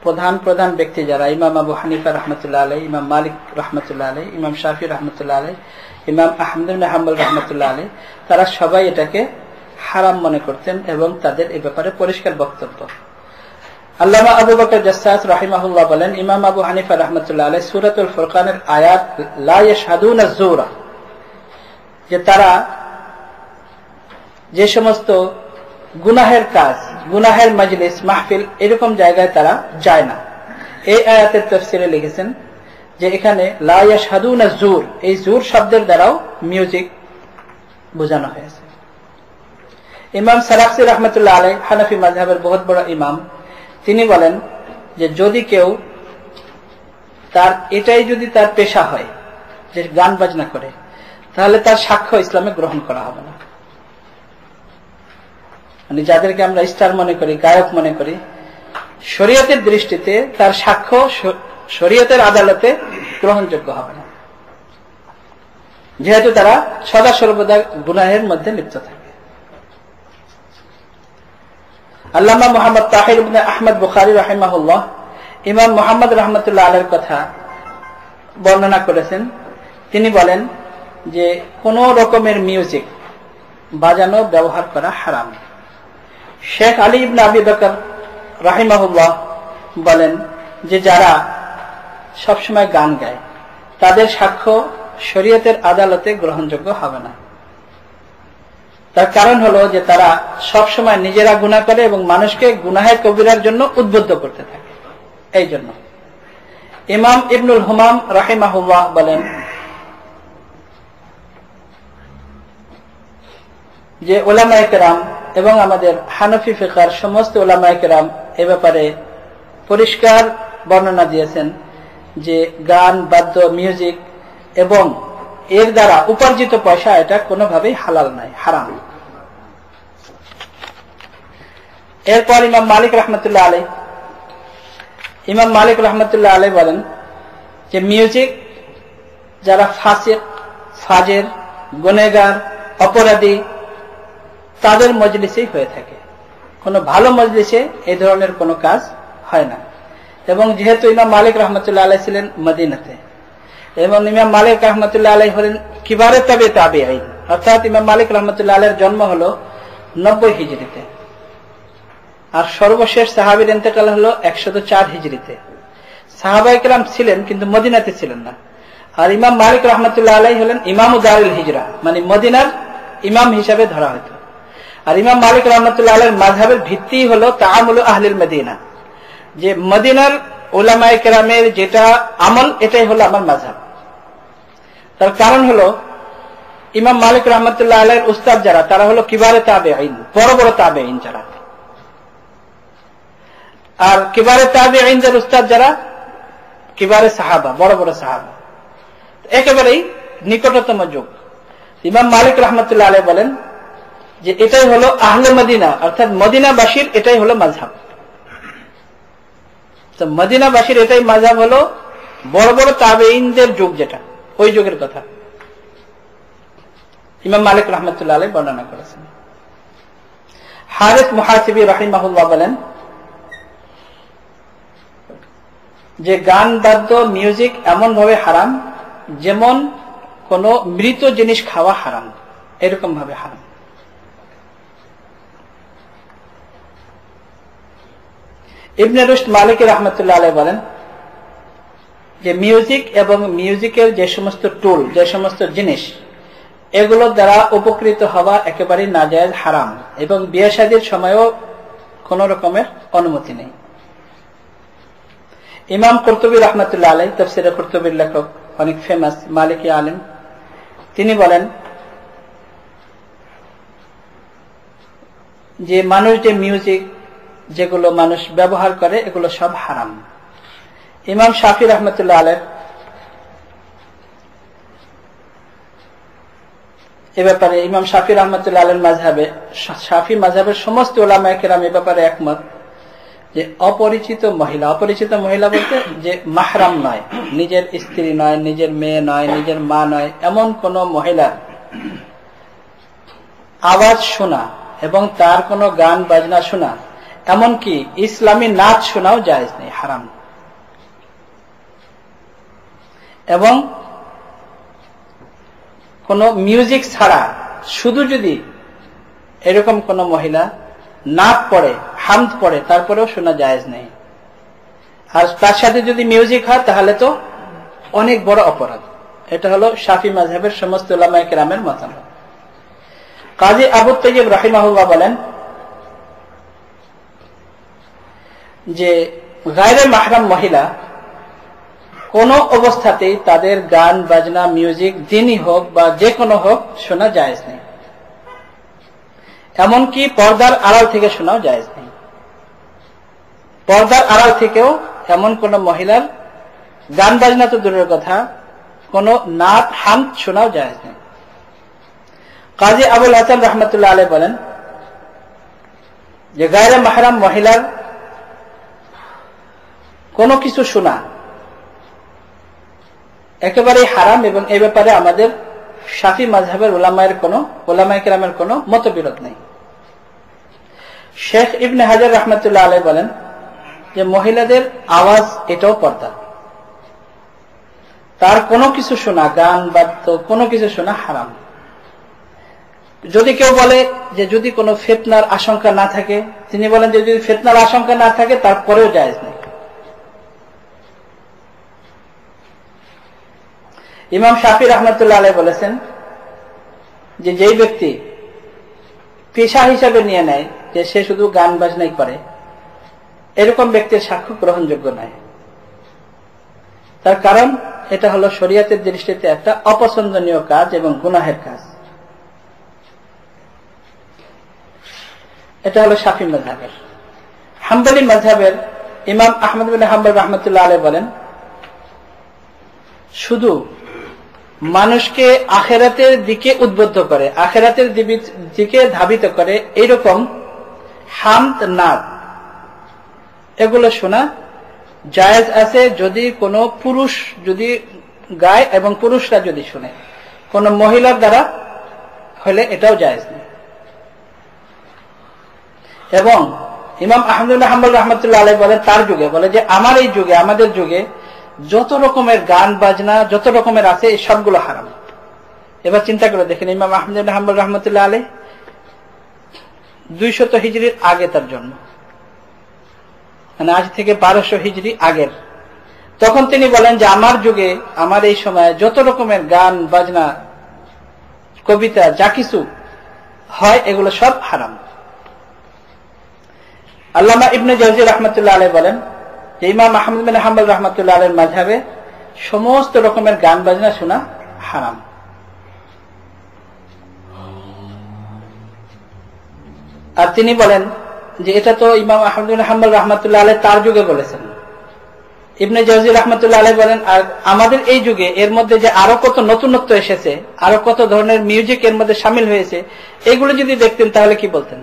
প্রধান প্রধান ব্যক্তি যারা, ইমাম আবু হানিফা রাহমাতুল্লাহ আলাইহি, ইমাম মালিক রাহমাতুল্লাহ আলাইহি, ইমাম শাফি রাহমাতুল্লাহ আলাইহি, ইমাম আহমদ ইবনে হাম্বল রাহমাতুল্লাহ আলাইহি, তারা সবাই এটাকে হারাম মনে করতেন এবং তাদের এই ব্যাপারে পরিষ্কার বক্তব্য। আল্লামা আবু বকর জাসসাস রাহিমাহুল্লাহ বলেন, ইমাম আবু হানিফা রাহমাতুল্লাহ আলাইহি সূরাতুল ফুরকানের আয়াত লা ইয়াশহাদুনা যুরা, যে তারা যে সমস্ত গুনাহের কাজ, গুনাহের মজলিস, মাহফিল, এরকম জায়গায় তারা যায় না। এই আয়াতের তাফসীরে লিখেছেন যে এখানে লা ইয়াশহাদুনা যুর, এই যুর শব্দের দ্বারাও মিউজিক বোঝানো হয়েছে। ইমাম সারাকসি রাহমাতুল্লাহ আলাইহি হানাফি মাযহাবের বহুত বড় ইমাম, তিনি বলেন যে যদি কেউ তার এটাই যদি তার পেশা হয় যে গান বাজনা করে, তাহলে তার সাক্ষ্য ইসলামে গ্রহণ করা হবে না। মানে যাদেরকে আমরা স্টার মনে করি, গায়ক মনে করি, শরীয়তের দৃষ্টিতে তার সাক্ষ্য শরীয়তের আদালতে গ্রহণযোগ্য হবে না, যেহেতু তারা সদা সর্বদা গুনাহের মধ্যে লিপ্ত থাকে। আল্লামা মুহাম্মদ তাহির ইবনে আহমদ বুখারী রাহিমাহুল্লাহ ইমাম মুহাম্মদ রাহমাতুল্লাহ আলাইহির কথা বর্ণনা করেছেন। তিনি বলেন যে কোন রকমের মিউজিক বাজানো, ব্যবহার করা হারাম। শেখ আলী ইবনে আবি বকর রাহিমাহুল্লাহ বলেন যে যারা সবসময় গান গায় তাদের সাক্ষ্য শরীয়তের আদালতে গ্রহণযোগ্য হবে না। তার কারণ হলো যে তারা সবসময় নিজেরা গুনাহ করে এবং মানুষকে গুনাহের কবিরার জন্য উদ্বুদ্ধ করতে থাকে। এই জন্য ইমাম ইবনুল হুমাম রাহিমাহুল্লাহ বলেন যে উলামায়ে কেরাম এবং আমাদের হানাফি ফিকহার সমস্ত উলামায়ে কেরাম এ ব্যাপারে পরিষ্কার বর্ণনা দিয়েছেন যে গান, বাদ্য, মিউজিক এবং এর দ্বারা উপার্জিত পয়সা এটা কোনোভাবেই হালাল নয়, হারাম। এরপর ইমাম মালিক রাহমাতুল্লাহ আলাইহি, ইমাম মালিক রাহমাতুল্লাহ আলাইহি বলেন যে মিউজিক যারা ফাসিক, ফাজের, গুনাহগার, অপরাধী তাদের মজলিসেই হয়ে থাকে, কোনো ভালো মজলিসে এই ধরনের কোনো কাজ হয় না। এবং যেহেতু ইমাম মালিক রাহমাতুল্লাহ আলাইহি ছিলেন মদিনাতে এবং ইমাম মালিক রাহমাতুল্লাহ আলাইহি হলেন কিবারে তাবে তাবেঈন, অর্থাৎ ইমাম মালিক রাহমাতুল্লাহ আলাইহির জন্ম হলো 90 হিজরিতে আর সর্বশেষ সাহাবীর ইন্তেকাল হলো 104 হিজরিতে। সাহাবায়ে কেরাম ছিলেন কিন্তু মদিনাতে ছিলেন না। আর ইমাম মালিক রাহমাতুল্লাহ আলাইহি হলেন ইমামু দারুল হিজরা, মানে মদিনার ইমাম হিসাবে ধরা হতো। আর ইমাম মালিক রাহমাতুল্লাহ আলাইহির মাযহাবের ভিত্তি হলো তাআমুলু আহলিল মদিনা, যে মদিনার উলামায়ে কেরামের যেটা আমল এটাই হলো আমার মাযহাব। তার কারণ হলো ইমাম মালিক রাহমাতুল্লাহ আলাইহির উস্তাদ যারা তারা হলো কিবারে তাবেঈন, বড় বড় তাবেঈন যারা, আর কিবারে তাবেঈনদের উস্তাদ যারা কিবারে সাহাবা, বড় বড় সাহাবা, একেবারেই নিকটতম যুগ। ইমাম মালিক রাহমাতুল্লাহ আলাইহি বলেন যে এটাই হলো আহলে মদিনা, অর্থাৎ মদিনাবাসীর এটাই হলো মাযহাব। তো মদিনাবাসীর এটাই মাযহাব হলো বড় বড় তাবেঈনদের যুগ, যেটা ওই যুগের কথা ইমাম মালিক রাহমাতুল্লাহ আলাইহি বর্ণনা করেছেন। হারিস মুহাসিবি রাহিমাহুল্লাহ বলেন যে গান, বাদ্য, মিউজিক এমন ভাবে হারাম যেমন কোন মৃত জিনিস খাওয়া হারাম, এরকম ভাবে হারাম। ইবনে রুশদ মালিকি রাহমাতুল্লাহ আলাইহি বলেন যে মিউজিক এবং মিউজিকের যে সমস্ত টুল, যে সমস্ত জিনিস, এগুলোর দ্বারা উপকৃত হওয়া একেবারেই নাজায়েজ, হারাম, এবং বিয়ে শাদীর সময়ও কোন রকমের অনুমতি নেই। ইমাম কুরতুবী রাহমাতুল্লাহ আলাইহি, তাফসীরে কুরতুবীর লেখক, অনেক ফেমাস মালিকি আলেম, তিনি বলেন যে মানুষ যে মিউজিক যেগুলো মানুষ ব্যবহার করে এগুলো সব হারাম। ইমাম শাফি রাহমাতুল্লাহ আলাইহি এ ব্যাপারে, ইমাম শাফি রাহমাতুল্লাহ আলাইহির মাযহাবে, শাফি মাযহাবের সমস্ত উলামায়ে কেরাম এ ব্যাপারে একমত যে অপরিচিত মহিলা, অপরিচিত মহিলা বলতে যে মাহরাম নয়, নিজের স্ত্রী নয়, নিজের মেয়ে নয়, নিজের মা নয়, এমন কোন মহিলার আওয়াজ শোনা এবং তার কোনো গান বাজনা শোনা, এমনকি ইসলামী নাচ শোনাও জায়েজ নেই, হারাম। এবং কোন মিউজিক ছাড়া শুধু যদি এরকম কোন মহিলা নাচ পড়ে, হামদ পড়ে, তারপরেও শোনা জায়েজ নেই। আর তার সাথে যদি মিউজিক হয় তাহলে তো অনেক বড় অপরাধ। এটা হলো শাফি মাযহাবের সমস্ত উলামায়ে কেরামের মতামত। কাজী আবু তাইয়্যিব রাহিমাহুল্লাহ বলেন যে গায়রে মাহরাম মহিলা কোন অবস্থাতেই তাদের গান বাজনা, মিউজিক, দিনই হোক বা যে কোনো হোক, শোনা জায়েজ নেই। এমনকি পর্দার আড়াল থেকে শোনাও জায়েজ নেই। পর্দার আড়াল থেকেও এমন কোন মহিলার গান বাজনা তো দূরের কথা, কোন নাত হামদ শোনাও জায়েজ নেই। কাজী আবুল হাসান রাহমাতুল্লাহ আলাইহি বলেন যে গায়রে মাহরাম মহিলার কোনো কিছু শোনা একেবারেই হারাম, এবং এই ব্যাপারে আমাদের শাফি মাযহাবের উলামায়ে কেরামের কোনো মতবিরোধ নেই। শেখ ইবনে হাজার রাহমাতুল্লাহ আলাইহি বলেন যে মহিলাদের আওয়াজ এটাও পর্দা, তার কোনো কিছু শোনা, গান বাদ্য কোনো কিছু শোনা হারাম। যদি কেউ বলে যে যদি কোনো ফিতনার আশঙ্কা না থাকে, তিনি বলেন যে যদি ফিতনার আশঙ্কা না থাকে তারপরেও জায়েজ নেই। ইমাম শাফি রাহমাতুল্লাহ আলাইহি বলেছেন যে যেই ব্যক্তি পেশা হিসাবে নিয়ে নেয় যে সে শুধু গান বাজনাই করে, এরকম ব্যক্তির সাক্ষ্য গ্রহণযোগ্য নয়। তার কারণ এটা হলো শরীয়তের দৃষ্টিতে একটা অপছন্দনীয় কাজ এবং গুনাহের কাজ। এটা হলো শাফি মাযহাবের। হাম্বলী মাযহাবের ইমাম আহমদ বিন হাম্বল রাহমাতুল্লাহ আলাইহি বলেন শুধু মানুষকে আখিরাতের দিকে উদ্বুদ্ধ করে, আখিরাতের দিকে ধাবিত করে এইরকম হামদ, নাত, এগুলো শোনা জায়েজ আছে যদি কোনো পুরুষ যদি গায় এবং পুরুষরা যদি শুনে, কোন মহিলার দ্বারা হলে এটাও জায়েজ নেই। এবং ইমাম আহমদ বিন হাম্বল রাহমাতুল্লাহ আলাইহি বলেন তার যুগে, বলে যে আমার এই যুগে, আমাদের যুগে যত রকমের গান বাজনা যত রকমের আছে এই সবগুলো হারাম। এবার চিন্তা করে দেখেন, ইমাম আহমদ বিন হাম্বল রাহমাতুল্লাহ আলাইহি 200 হিজরির আগে তার জন্ম, মানে আজ থেকে 1200 হিজরি আগের। তখন তিনি বলেন যে আমার যুগে, আমার এই সময় যত রকমের গান বাজনা, কবিতা, যা কিছু হয় এগুলো সব হারাম। আল্লামা ইবনে জাওজি রাহমাতুল্লাহ আলাইহি বলেন যে ইমাম আহমদ বিন হাম্বল রাহমাতুল্লাহ আলাইহির মাযহাবে সমস্ত রকমের গান বাজনা শোনা হারাম। আর তিনি বলেন যে এটা তো ইমাম আহমদ বিন হাম্বল রাহমাতুল্লাহ আলাইহি তার যুগে বলেছেন। ইবনে জাওজি রাহমাতুল্লাহ আলাইহি বলেন আর আমাদের এই যুগে এর মধ্যে যে আরো কত নতুনত্ব এসেছে, আরো কত ধরনের মিউজিক এর মধ্যে শামিল হয়েছে, এগুলো যদি দেখতেন তাহলে কি বলতেন?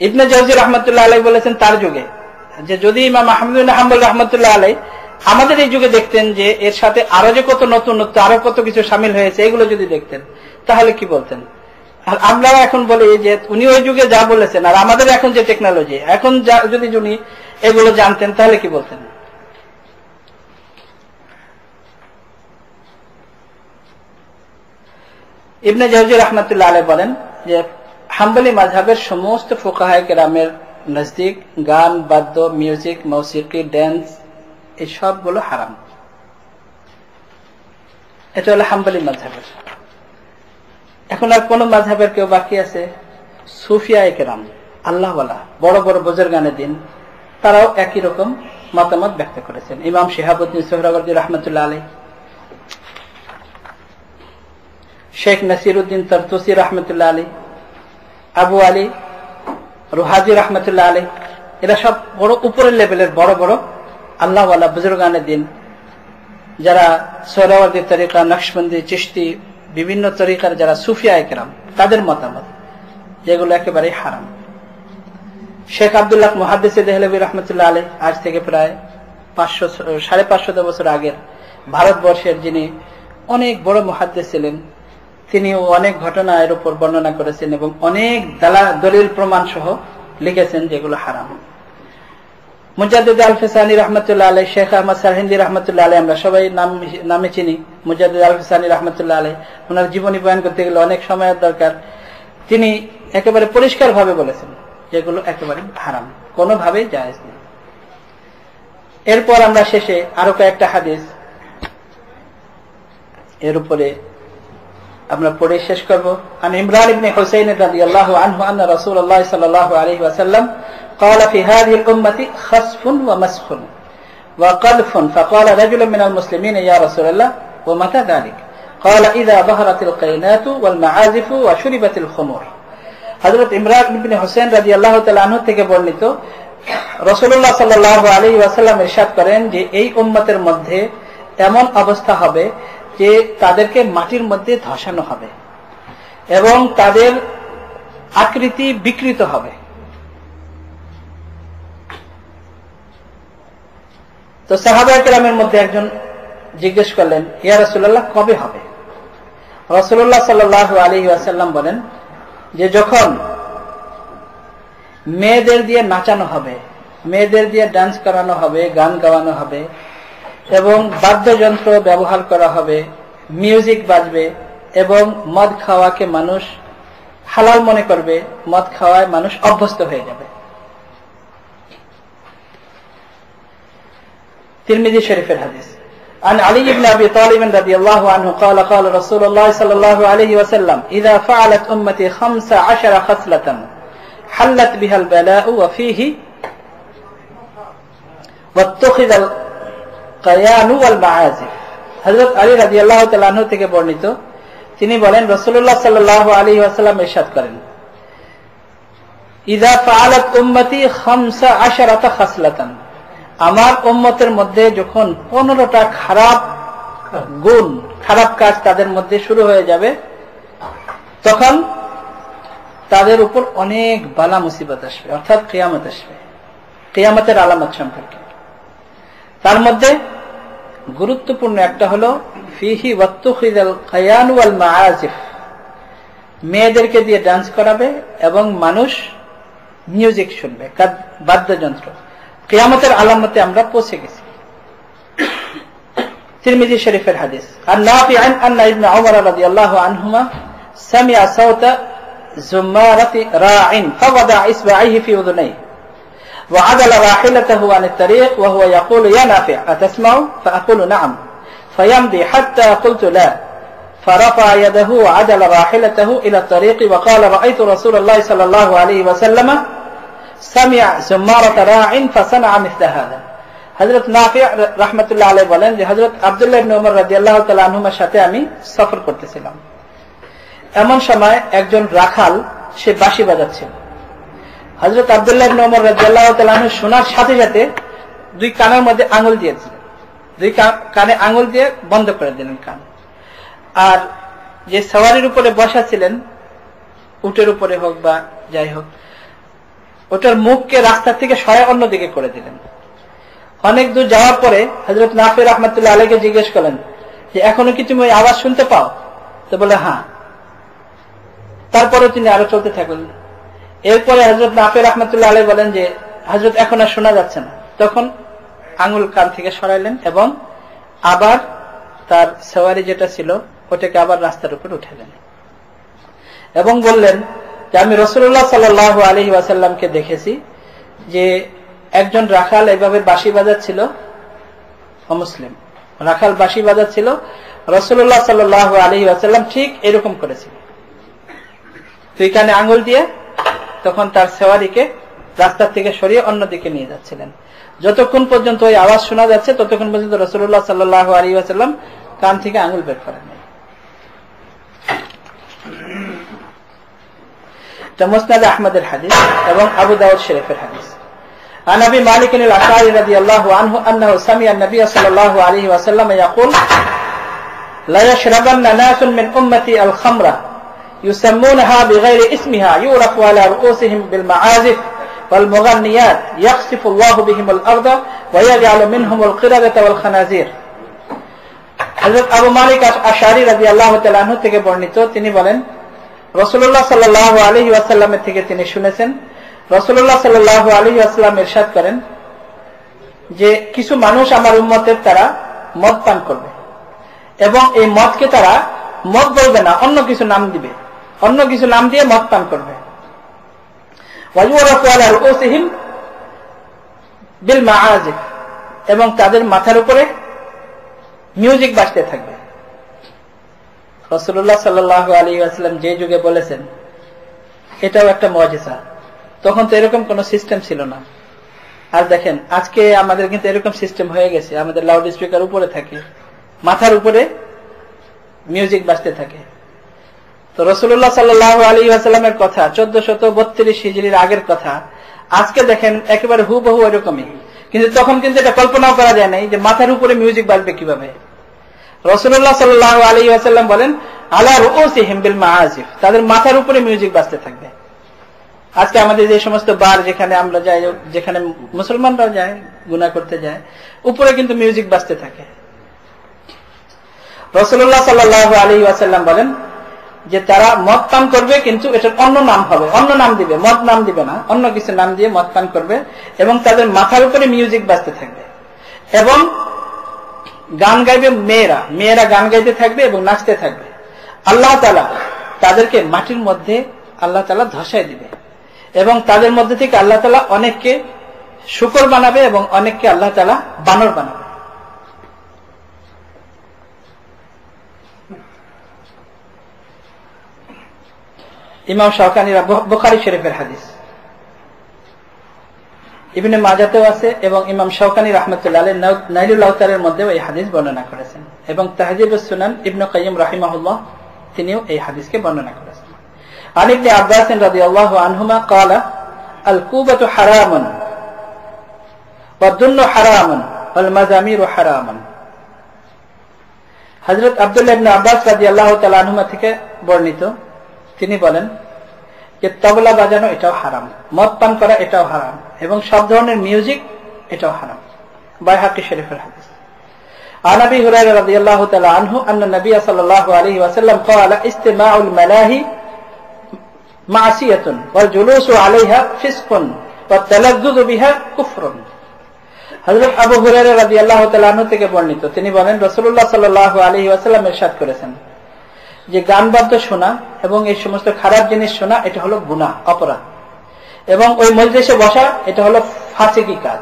ইবনে জাওজি রাহমাতুল্লাহ আলাইহি বলেছেন তার যুগে যে যদি ইমাম আহমদ বিন হাম্বল রাহমাতুল্লাহ আলাইহি আমাদের এই যুগে দেখতেন যে এর সাথে আরো যে কত নতুনত্ব, আরো কত কিছু শামিল হয়েছে, এগুলো যদি দেখতেন তাহলে কি বলতেন? আর আমরা এখন বলি যে উনি ওই যুগে যা বলেছেন আর আমাদের এখন যে টেকনোলজি, এখন যদি উনি এগুলো জানতেন তাহলে কি বলতেন? ইবনে জাওজি রাহমাতুল্লাহ আলাইহি বলেন যে হাম্বলী মাযহাবের সমস্ত ফুকাহায়ে কেরামের নজদিক গান, বাদ্য, মিউজিক, মৌসিকি, ড্যান্স, এই সবগুলো হারাম। এটা হলো হাম্বলি মাযহাবের। এখন আর কোন মাযহাবের কেউ বাকি আছে? সুফিয়ায়ে কেরাম, আল্লাহওয়ালা, বড় বড় বুজুর্গানে দিন, তারাও একই রকম মতামত ব্যক্ত করেছেন। ইমাম শিহাবুদ্দিন সোহরাওয়ার্দী রাহমাতুল্লাহ আলাইহ, শেখ নাসিরউদ্দিন তরতুসি রাহমাতুল্লাহ আলাইহ, আবু আলী রুহাজি রাহমাতুল্লাহ আলাইহ, এরা সব বড় উপরের লেভেলের বড় বড় আল্লাহওয়ালা বুজুর্গানে দিন, যারা সোহরাওয়ার্দী তরিকা, নকশবন্দি, চিশতি, বিভিন্ন তরিকার যারা সুফিয়ায়ে কেরাম, তাদের মতামত যেগুলো একেবারে হারাম। শেখ আব্দুল্লাহ মুহাদ্দিস দেহলভী রাহমাতুল্লাহ আলাইহ, আজ থেকে প্রায় 550 বছর আগের ভারতবর্ষের যিনি অনেক বড় মুহাদ্দিস ছিলেন, তিনিও অনেক ঘটনা এর উপর বর্ণনা করেছেন এবং অনেক দলিল প্রমাণ সহ লিখেছেন যেগুলো হারাম। মুজাদ্দিদ আল ফিসানি রাহমাতুল্লাহ আলাইহ, শেখ আহমদ সারহিন্দি রাহমাতুল্লাহ আলাইহ, আমরা সবাই নামে চিনি মুজাদ্দিদ আল ফিসানি রাহমাতুল্লাহ আলাইহ। ওনার জীবনী বয়ান করতে গেলে অনেক সময়ের দরকার। তিনি একেবারে পরিষ্কার ভাবে বলেছেন যেগুলো একেবারে হারাম, কোনোভাবেই জায়েজ নেই। এরপর আমরা শেষে আরো কয়েকটা হাদিস এর উপরে আমরা পড়ে শেষ করব। আন ইমরান ইবনে হুসাইন রাদিয়াল্লাহু আনহু আন্না রাসূলুল্লাহ সাল্লাল্লাহু আলাইহি ওয়াসাল্লাম قال في هذه الأمة خسف ومسخ وقذف فقال رجل من المسلمين يا رسول الله ومتى ذلك قال إذا ظهرت القينات والمعازف وشربت الخمور। হযরত ইমরান ইবনে হুসাইন রাদিয়াল্লাহু তাআলা আনহু থেকে বর্ণিত, রাসূলুল্লাহ সাল্লাল্লাহু আলাইহি ওয়াসাল্লাম ইরশাদ করেন যে এই উম্মতের মধ্যে এমন অবস্থা হবে যে তাদেরকে মাটির মধ্যে ধসানো হবে এবং তাদের আকৃতি বিকৃত হবে। তো সাহাবায়ে কেরামের মধ্যে একজন জিজ্ঞেস করলেন, ইয়া রাসূলুল্লাহ, কবে হবে? রাসূলুল্লাহ সাল্লাল্লাহু আলাইহি ওয়াসাল্লাম বলেন যে যখন মেয়েদের দিয়ে নাচানো হবে, মেয়েদের দিয়ে ডান্স করানো হবে, গান গাওয়ানো হবে এবং বাদ্যযন্ত্র ব্যবহার করা হবে, মিউজিক বাজবে এবং মদ খাওয়াকে মানুষ হালাল মনে করবে, মদ খাওয়ায় মানুষ অভ্যস্ত হয়ে যাবে। তিরমিজি শরীফের হাদিস। عن علي بن أبي طالب رضي الله عنه قال قال رسول الله صلى الله عليه وسلم إذا فعلت أمتي 15 خصلة حلت بها البلاء وفيه واتخذ القيان والمعازف। হযরত আলী রাদিয়াল্লাহু তাআলা আনহু থেকে বর্ণিত, তিনি বলেন রাসূলুল্লাহ সাল্লাল্লাহু আলাইহি ওয়াসাল্লাম ইরশাদ করেন, ইযা ফাআলাত উম্মতি 15 খাসলাতান, আমার উম্মতের মধ্যে যখন 15টা খারাপ গুণ, খারাপ কাজ তাদের মধ্যে শুরু হয়ে যাবে, তখন তাদের উপর অনেক বালা মুসিবত আসবে, অর্থাৎ কিয়ামত আসবে। কিয়ামতের আলামত সম্পর্কে তার মধ্যে গুরুত্বপূর্ণ একটা হলো ফিহি ওয়াত্তুখিযাল কায়ান ওয়াল মাআজিফ, মেয়েদেরকে দিয়ে ডান্স করাবে এবং মানুষ মিউজিক শুনবে, বাদ্যযন্ত্র। কিয়ামতের আলামতে আমরা পৌঁছে গেছি। তিরমিজি শরীফের হাদিস। আর নাফি' আন্না ইবনে উমর রাদিয়াল্লাহু আনহুমা সামি'a সাওতা জুমারাতি রা'in ফাওয়াদা ইসবা'ইহি ফি উযুনাইহি وعدل راحلته عن الطريق وهو يقول يا نافع أتسمع؟ فأقول نعم فيمضي حتى قلت لا فرفع يده وعدل راحلته إلى الطريق وقال رأيت رسول الله صلى الله عليه وسلم سمع زمارة راع فصنع مثل هذا। হযরত নাফি' রাহমাতুল্লাহ আলাইহি বলেন যে হযরত আব্দুল্লাহ ইবনে উমর রাদিয়াল্লাহু তাআলা আনহুমার সাথে আমি সফর করতেছিলাম। এমন সময় একজন রাখাল সে বাঁশি বাজাচ্ছিল। হযরত আব্দুল্লাহ ইবনে উমর রাদিয়াল্লাহু তাআলা আনহু শোনার সাথে সাথে দুই কানের মধ্যে আঙ্গুল দিয়েছিলেন, দুই কানে আঙ্গুল দিয়ে বন্ধ করে দিলেন কান। আর যে সওয়ারির উপরে বসা ছিলেন, উটের উপরে হোক বা যাই হোক, ওটার মুখকে রাস্তা থেকে সরে অন্যদিকে করে দিলেন। অনেক দূর যাওয়ার পরে হযরত নাফি রাহমাতুল্লাহ আলাইহিকে জিজ্ঞেস করলেন যে এখনো কি তুমি ওই আওয়াজ শুনতে পাও? তো বলে হ্যাঁ। তারপরে তিনি আরো চলতে থাকলেন। এরপরে হযরত নাফি রাহমাতুল্লাহ আলাইহি বলেন যে হযরত এখন আর শোনা যাচ্ছে না। তখন আঙ্গুল কান থেকে সরাইলেন এবং আবার তার সওয়ারি যেটা ছিল ওটাকে আবার রাস্তার উপর উঠালেন এবং বললেন যে আমি রাসূলুল্লাহ সাল্লাল্লাহু আলাইহি ওয়াসাল্লামকে দেখেছি যে একজন রাখাল এইভাবে বাঁশি বাজাচ্ছিল, অমুসলিম রাখাল বাঁশি বাজাচ্ছিল, রাসূলুল্লাহ সাল্লাল্লাহু আলাইহি ওয়াসাল্লাম ঠিক এরকম করেছিল। দুই কানে আঙ্গুল দিয়ে তখন তার সেওয়ারিকে রাস্তার থেকে সরিয়ে অন্যদিকে নিয়ে যাচ্ছিলেন। যতক্ষণ পর্যন্ত ওই আওয়াজ শোনা যাচ্ছে ততক্ষণ পর্যন্ত রাসূলুল্লাহ সাল্লাল্লাহু আলাইহি ওয়াসাল্লাম কান থেকে আঙ্গুল বের করেন নাই। এটা মুসনাদ আহমদের হাদিস এবং আবু দাউদ শরীফের হাদিস। عن ابي مالك الاشعري رضي الله عنه انه سمع النبي صلى الله عليه وسلم يقول لا يشربن ناس من امتي الخمر يسمونها بغير اسمها يعرف على رؤوسهم بالمعازف والمغنيات يخسف الله بهم الارض ويجعل منهم القردة والخنازير। হযরত আবু মালিক আশআরী রাদিয়াল্লাহু তাআলা আনহু থেকে বর্ণিত, তিনি বলেন রাসূলুল্লাহ সাল্লাল্লাহু আলাইহি ওয়াসাল্লামের থেকে তিনি শুনেছেন, রাসূলুল্লাহ সাল্লাল্লাহু আলাইহি ওয়াসাল্লাম ইরশাদ করেন যে কিছু মানুষ আমার উম্মতের তারা মদ পান করবে এবং এই মদকে তারা মদ বলবে না, অন্য কিছু নাম দিবে, অন্য কিছু নাম দিয়ে মদ পান করবে। ওয়ায়ুরাফু আলা রুউসিহিম বিল মাআজিফ, এবং তাদের মাথার উপরে মিউজিক বাজতে থাকবে। রাসূলুল্লাহ সাল্লাল্লাহু আলাইহি ওয়াসাল্লাম যে যুগে বলেছেন এটাও একটা মুআজিজা। তখন তো এরকম কোন সিস্টেম ছিল না। আর দেখেন আজকে আমাদের কিন্তু এরকম সিস্টেম হয়ে গেছে, আমাদের লাউড স্পিকার উপরে থাকে, মাথার উপরে মিউজিক বাজতে থাকে। তো রাসূলুল্লাহ সাল্লাল্লাহু আলাইহি ওয়াসাল্লামের কথা 1432 হিজরির আগের কথা, আজকে দেখেন একেবারে হুবহু এরকমই, কিন্তু তখন কিন্তু এটা কল্পনাও করা যায় নাই যে মাথার উপরে মিউজিক বাজবে কিভাবে। রাসূলুল্লাহ সাল্লাল্লাহু আলাইহি ওয়াসাল্লাম বলেন আলা রুউসিহিম বিল মাআজিফ, তাদের মাথার উপরে মিউজিক বাজতে থাকবে। আজকে আমাদের যে সমস্ত বার যেখানে আমরা যাই, যেখানে মুসলমানরা যায় গুনাহ করতে যায়, উপরে কিন্তু মিউজিক বাজতে থাকে। রাসূলুল্লাহ সাল্লাল্লাহু আলাইহি ওয়াসাল্লাম বলেন যে তারা মদ পান করবে, কিন্তু এটার অন্য নাম হবে, অন্য নাম দিবে, মদ নাম দিবে না, অন্য কিছু নাম দিয়ে মদ পান করবে এবং তাদের মাথার উপরে মিউজিক বাজতে থাকবে। এবং গান গাইবে মেয়েরা, মেয়েরা গান গাইতে থাকবে এবং নাচতে থাকবে। আল্লাহ তাআলা তাদেরকে মাটির মধ্যে আল্লাহ তাআলা ধসায় দিবে এবং তাদের মধ্যে থেকে আল্লাহ তাআলা অনেককে শূকর বানাবে এবং অনেককে আল্লাহ তাআলা বানর বানাবে। ইমাম শাওকানী বুখারী শরীফের হাদিস, ইবনে মাজাতেও আছে এবং ইমাম শাওকানী রাহমাতুল্লাহ আলাইহি নাইলুল আওতারের মধ্যেও এই হাদিস বর্ণনা করেছেন এবং তাহযীবুস সুনান ইবনে কাইয়িম রাহিমাহুল্লাহ তিনিও এই হাদিসকে বর্ণনা করেছেন। عن ابن عباس رضي الله عنهما قال الكوبة حرام والدن حرام والمزامير حرام। হযরত আব্দুল্লাহ ইবনে আব্বাস রাদিয়াল্লাহু তাআলা আনহুমা থেকে বর্ণিত, তিনি বলেন যে তবলা বাজানো এটাও হারাম, মদ পান করা এটাও হারাম এবং সব ধরনের মিউজিক এটাও হারাম। বাইহাকী শরীফের হাদিস। عن ابي هريره رضي الله تعالى عنه ان النبي صلى الله عليه وسلم قال استماع الملاهي معصية والجلوس عليها فسق والتلذذ بها كفر। হযরত আবু হুরায়রা রাদিয়াল্লাহু তাআলা আনহু থেকে বর্ণিত, তিনি বলেন রাসূলুল্লাহ সাল্লাল্লাহু আলাইহি ওয়াসাল্লাম ইরশাদ করেছেন যে গান বাদ্য শোনা এবং এই সমস্ত খারাপ জিনিস শোনা এটা হলো গুনাহ, অপরাধ, এবং ওই মজলিসে বসা এটা হলো ফাসিকি কাজ,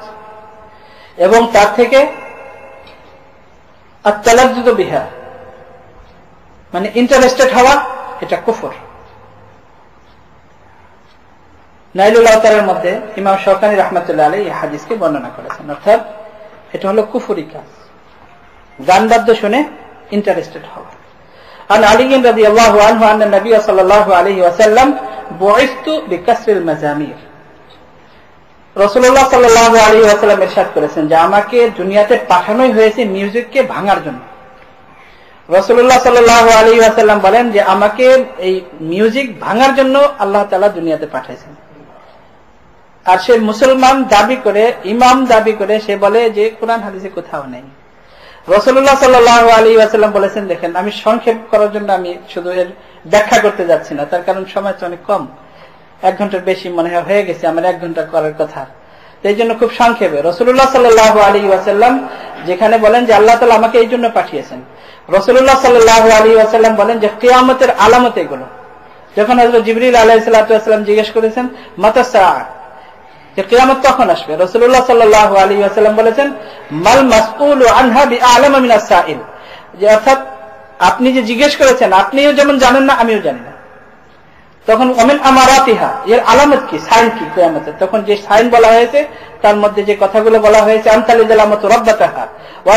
এবং তার থেকে আত-তালাজ্জুযু বিহা মানে ইন্টারেস্টেড হওয়া এটা কুফর। নাইলুল আওতারের মধ্যে ইমাম শাওকানী রাহমাতুল্লাহ আলাইহি এই হাদিসকে বর্ণনা করেছেন, অর্থাৎ এটা হলো কুফরি কাজ, গান বাদ্য শুনে ইন্টারেস্টেড হওয়া। عن علي رضي الله عنه أن النبي صلى الله عليه وسلم بعثت بكسر المزامير। রাসূলুল্লাহ সাল্লাল্লাহু আলাইহি ওয়াসাল্লাম ইরশাদ করেছেন যে আমাকে দুনিয়াতে পাঠানোই হয়েছে মিউজিককে ভাঙার জন্য। রাসূলুল্লাহ সাল্লাল্লাহু আলাইহি ওয়াসাল্লাম বলেন যে আমাকে এই মিউজিক ভাঙার জন্য আল্লাহ তাআলা দুনিয়াতে পাঠাইছেন। আর সে মুসলমান দাবি করে, ইমাম দাবি করে, সে বলে যে কোরআন হাদিসে কোথাও নেই। রাসূলুল্লাহ সাল্লাল্লাহু আলাইহি ওয়াসাল্লাম বলেছেন, দেখেন আমি সংক্ষেপ করার জন্য আমি শুধু এর ব্যাখ্যা করতে যাচ্ছি না, তার কারণ সময় অনেক কম, 1 ঘন্টার বেশি মনে হয়ে গেছে আমার 1 ঘন্টা করার কথা, এই জন্য খুব সংক্ষেপে রাসূলুল্লাহ সাল্লাল্লাহু আলাইহি ওয়াসাল্লাম যেখানে বলেন যে আল্লাহ তাআলা আমাকে এই জন্য পাঠিয়েছেন, রাসূলুল্লাহ সাল্লাল্লাহু আলাইহি ওয়াসাল্লাম বলেন যে কিয়ামতের আলামত এগুলো। যখন হযরত জিবরিল আলাইহিস সালাতু ওয়াস সালাম জিজ্ঞেস করেছেন মাতা সাআ, যে কিয়ামত তখন আসবে। রাসূলুল্লাহ সাল্লাল্লাহু আলাইহি ওয়াসাল্লাম বলেছেন, মাল মাসউলু আনহা বিআলামা মিনাস সাইল, যে অর্থাৎ আপনি যে জিজ্ঞেস করেছেন আপনিও যেমন জানেন না আমিও জানি না। তখন ওমিন আমারাতিহা, এর আলামত কি, সাইন কি কিয়ামতের, তখন যে সাইন বলা হয়েছে তার মধ্যে যে কথাগুলো বলা হয়েছে, আনতালিল আলামাতু রাব্বাতাহা ওয়া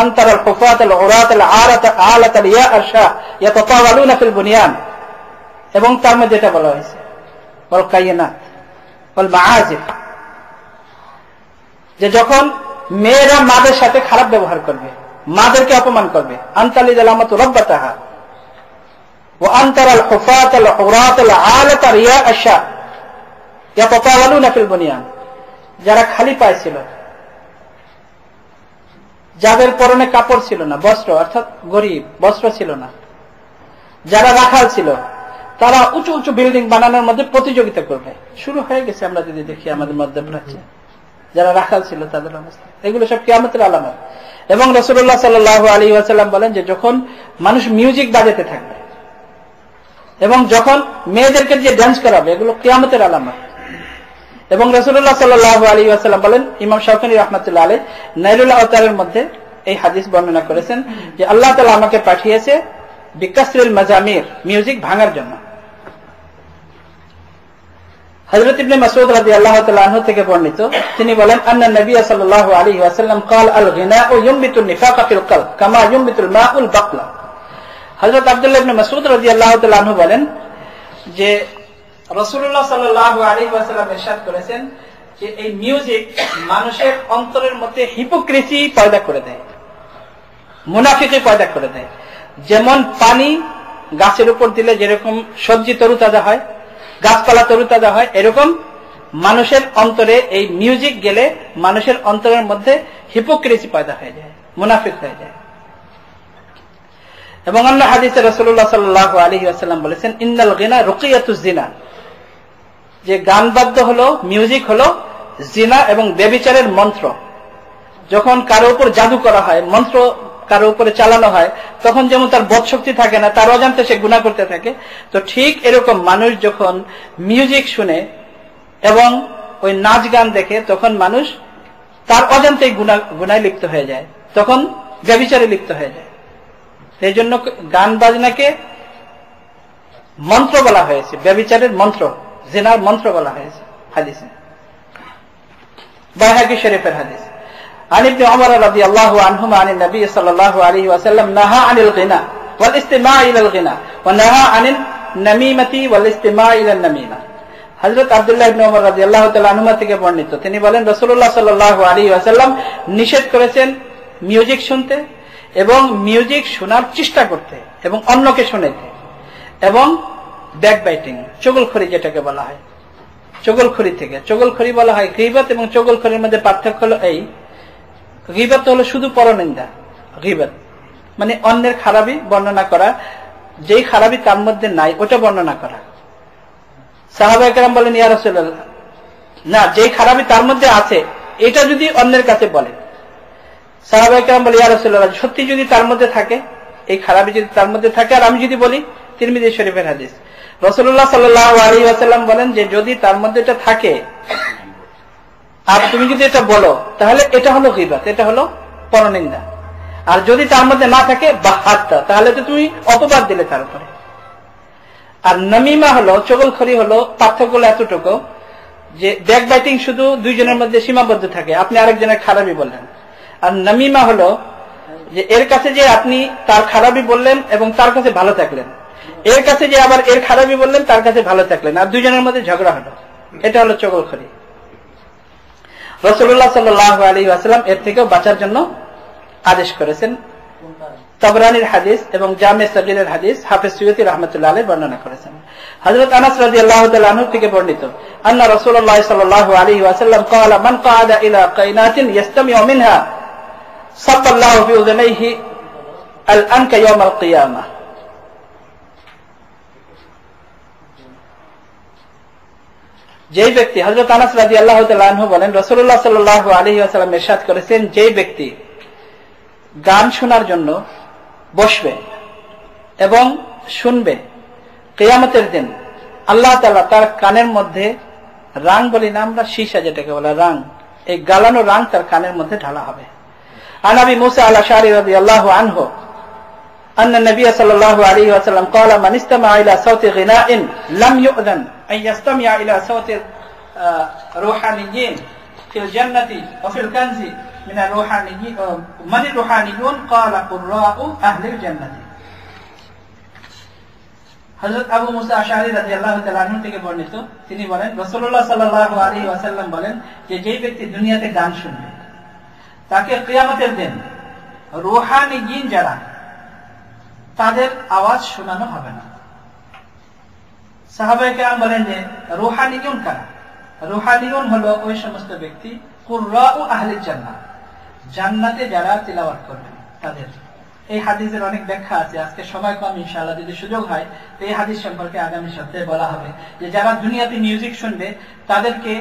আনতারাল হুফাতাল উরাতাল আলাতাল ইয়াশা ইয়াতাতাওয়ালুনা ফিল বুনিয়ান, এবং তার মধ্যে এটা বলা হয়েছে ওয়াল কায়নাত ওয়াল মাআজিফ, যে যখন মেয়েরা মাদের সাথে খারাপ ব্যবহার করবে, মাদেরকে অপমান করবে, আনতালিল আলামাতু রাব্বাতাহা ওয়া আনতারাল হুফাতাল উরাতাল আলাতাল ইয়াশা ইয়াতাতাওয়ালুনা ফিল বুনিয়ান, যারা খালি পায়ে ছিল, যাদের পরনে কাপড় ছিল না, বস্ত্র অর্থাৎ গরিব, বস্ত্র ছিল না, যারা রাখাল ছিল, তারা উঁচু উঁচু বিল্ডিং বানানোর মধ্যে প্রতিযোগিতা করবে। শুরু হয়ে গেছে, আমরা যদি দেখি আমাদের মধ্যে যারা রাখাল ছিল তাদের অবস্থা। এগুলো সব কিয়ামতের আলামত। এবং রাসূলুল্লাহ সাল্লাল্লাহু আলাইহি ওয়াসাল্লাম বলেন যে যখন মানুষ মিউজিক বাজাতে থাকবে এবং যখন মেয়েদেরকে যে ডান্স করাবে, এগুলো কিয়ামতের আলামত। এবং রাসূলুল্লাহ সাল্লাল্লাহু আলাইহি ওয়াসাল্লাম বলেন, ইমাম শাওকানি রাহমাতুল্লাহ আলাইহি নাইলুল আওতারের মধ্যে এই হাদিস বর্ণনা করেছেন যে আল্লাহ তাআলা আমাকে পাঠিয়েছে বিকাসরিল মাজামির, মিউজিক ভাঙার জন্য। হযরত ইবনে মাসউদ রাদিয়াল্লাহু তাআলা আনহু থেকে বর্ণিত, তিনি বলেন, আন্না নবী সাল্লাল্লাহু আলাইহি ওয়াসাল্লাম قال الغناء ينبت النفاق في القلب كما ينبت الماء البقلة। হযরত আব্দুল্লাহ ইবনে মাসউদ রাদিয়াল্লাহু তাআলা আনহু বলেন যে রাসূলুল্লাহ সাল্লাল্লাহু আলাইহি ওয়াসাল্লাম ইরশাদ করেছেন যে এই মিউজিক মানুষের অন্তরের মধ্যে হিপোক্রিসি পয়দা করে দেয়, মুনাফিকি পয়দা করে দেয়। যেমন পানি গাছের উপর দিলে যেরকম সবজি তরুতাজা হয়, গাছপালা তরুতাজা হয়, এরকম মানুষের অন্তরে এই মিউজিক গেলে মানুষের অন্তরের মধ্যে হিপোক্রিসি পয়দা হয়ে যায়, মুনাফিক হয়ে যায়। এবং অন্য হাদিসে রাসূলুল্লাহ সাল্লাল্লাহু আলাইহি ওয়াসাল্লাম বলেছেন, ইন্নাল গিনা রুকিয়াতুজ জিনা, যে গান বাদ্য হলো, মিউজিক হলো জিনা এবং ব্যভিচারের মন্ত্র। যখন কারো উপর জাদু করা হয়, মন্ত্র কারো উপরে চালানো হয়, তখন যেমন তার বোধশক্তি থাকে না, তার অজান্তে সে গুনাহ করতে থাকে। তো ঠিক এরকম মানুষ যখন মিউজিক শুনে এবং ওই নাচ গান দেখে, তখন মানুষ তার অজান্তেই গুনায় লিপ্ত হয়ে যায়, তখন ব্যভিচারে লিপ্ত হয়ে যায়। এই জন্য গান বাজনাকে মন্ত্র বলা হয়েছে, ব্যভিচারের মন্ত্র, জিনার মন্ত্র বলা হয়েছে হাদিসে। বাইহাকি শরীফের হাদিস, عن ابن عمر رضي الله عنهما عن النبي صلى الله عليه وسلم نهى عن الغناء والاستماع الى الغناء ونهى عن النميمة والاستماع الى النميمة। হযরত আব্দুল্লাহ ইবনে ওমর রাদিয়াল্লাহু তাআলা আনহুমা থেকে বর্ণিত, তিনি বলেন রাসূলুল্লাহ সাল্লাল্লাহু আলাইহি ওয়াসাল্লাম নিষেধ করেছেন মিউজিক শুনতে এবং মিউজিক শোনার চেষ্টা করতে এবং অন্যকে শোনাতে, এবং ব্যাকবাইটিং, চগলখড়ি যেটাকে বলা হয়, চগলখড়ি থেকে, চগলখড়ি বলা হয় গীবত এবং চগলখড়ির মধ্যে পার্থক্য হলো এই, গীবত হলো শুধু পরনিন্দা, গীবত মানে অন্যের খারাপি বর্ণনা করা, যেই খারাপি তার মধ্যে নাই ওটা বর্ণনা করা। সাহাবায়ে কেরাম বলেন, ইয়া রাসূলুল্লাহ, না, যেই খারাপি তার মধ্যে আছে এটা যদি অন্যের কাছে বলে। সাহাবায়ে কেরাম বলে, ইয়া রাসূলুল্লাহ, সত্যি যদি তার মধ্যে থাকে, এই খারাপি যদি তার মধ্যে থাকে আর আমি যদি বলি, তিরমিজি শরীফের হাদিস, রাসূলুল্লাহ সাল্লাল্লাহু আলাইহি ওয়াসাল্লাম বলেন যে যদি তার মধ্যে এটা থাকে আর তুমি যদি এটা বলো, তাহলে এটা হলো গীবত, এটা হলো পরনিন্দা। আর যদি তার মধ্যে না থাকে বাহাত্তা, তাহলে তো তুমি অপবাদ দিলে তার উপরে। আর নামিমা হলো, চগলখড়ি হলো, পার্থক্য এতটুকু যে ব্যাকবাইটিং শুধু দুইজনের মধ্যে সীমাবদ্ধ থাকে, আপনি আরেকজনের খারাপই বললেন। আর নামিমা হলো যে এর কাছে যে আপনি তার খারাপই বললেন এবং তার কাছে ভালো থাকলেন, এর কাছে যে আবার এর খারাপই বললেন, তার কাছে ভালো থাকলেন, আর দুইজনের মধ্যে ঝগড়া হলো, এটা হলো চগলখড়ি। রাসূলুল্লাহ সাল্লাল্লাহু আলাইহি ওয়াসাল্লাম এর থেকেও বাঁচার জন্য আদেশ করেছেন। তাবরানির হাদিস এবং জামে সগীরের হাদিস হাফেজ সুয়ুতী রাহমাতুল্লাহ আলাইহি বর্ণনা করেছেন। হযরত আনাস রাদিয়াল্লাহু তাআলা আনহু থেকে বর্ণিত, আন্না রাসূলুল্লাহ সাল্লাল্লাহু আলাইহি ওয়াসাল্লাম قال من قعد الى قينات يستمع منها صب الله في اذنيه الانك يوم القيامه। যেই ব্যক্তি, হযরত আনাস রাদিয়াল্লাহু তাআলা আনহু বলেন, রাসূলুল্লাহ সাল্লাল্লাহু আলাইহি ওয়াসাল্লাম ইরশাদ করেছেন, যেই ব্যক্তি গান শোনার জন্য বসবে এবং শুনবে, কিয়ামতের দিন আল্লাহ তাআলা তার কানের মধ্যে রাং বলি না আমরা, সীসা যেটাকে বলে রাং, এই গালানো রাং তার কানের মধ্যে ঢালা হবে। عن ابي موسى الاشعري رضي الله عنه ان النبي صلى الله عليه وسلم قال من استمع الى صوت غناء لم يؤذن ان يستمع الى صوت روحانيين في الجنة وفي الكنز من الروحانيين. من الروحانيون؟ قال قراء اهل الجنة. হযরত আবু মুসা আশআরী রাদিয়াল্লাহু তাআলা আনহু থেকে বর্ণিত, তিনি বলেন রাসূলুল্লাহ সাল্লাল্লাহু আলাইহি ওয়াসাল্লাম বলেন যে যেই ব্যক্তি দুনিয়াতে গান শুনবে তাকে কিয়ামতের দিন রূহানীয়িন যারা তাদের আওয়াজ শোনানো হবে না। সাহাবায়ে কেরাম বলেন যে রূহানীয়ুন কারা? রূহানীয়ুন হলো ওই সমস্ত ব্যক্তি কুররাউ আহলিল জান্নাহ, জান্নাতে যারা তিলাওয়াত করবেন তাদের। এই হাদিসের অনেক ব্যাখ্যা আছে, আজকে সময় কম, ইনশাআল্লাহ যদি সুযোগ হয় তো এই হাদিস সম্পর্কে আগামী সপ্তাহে বলা হবে যে যারা দুনিয়াতে মিউজিক শুনবে তাদেরকে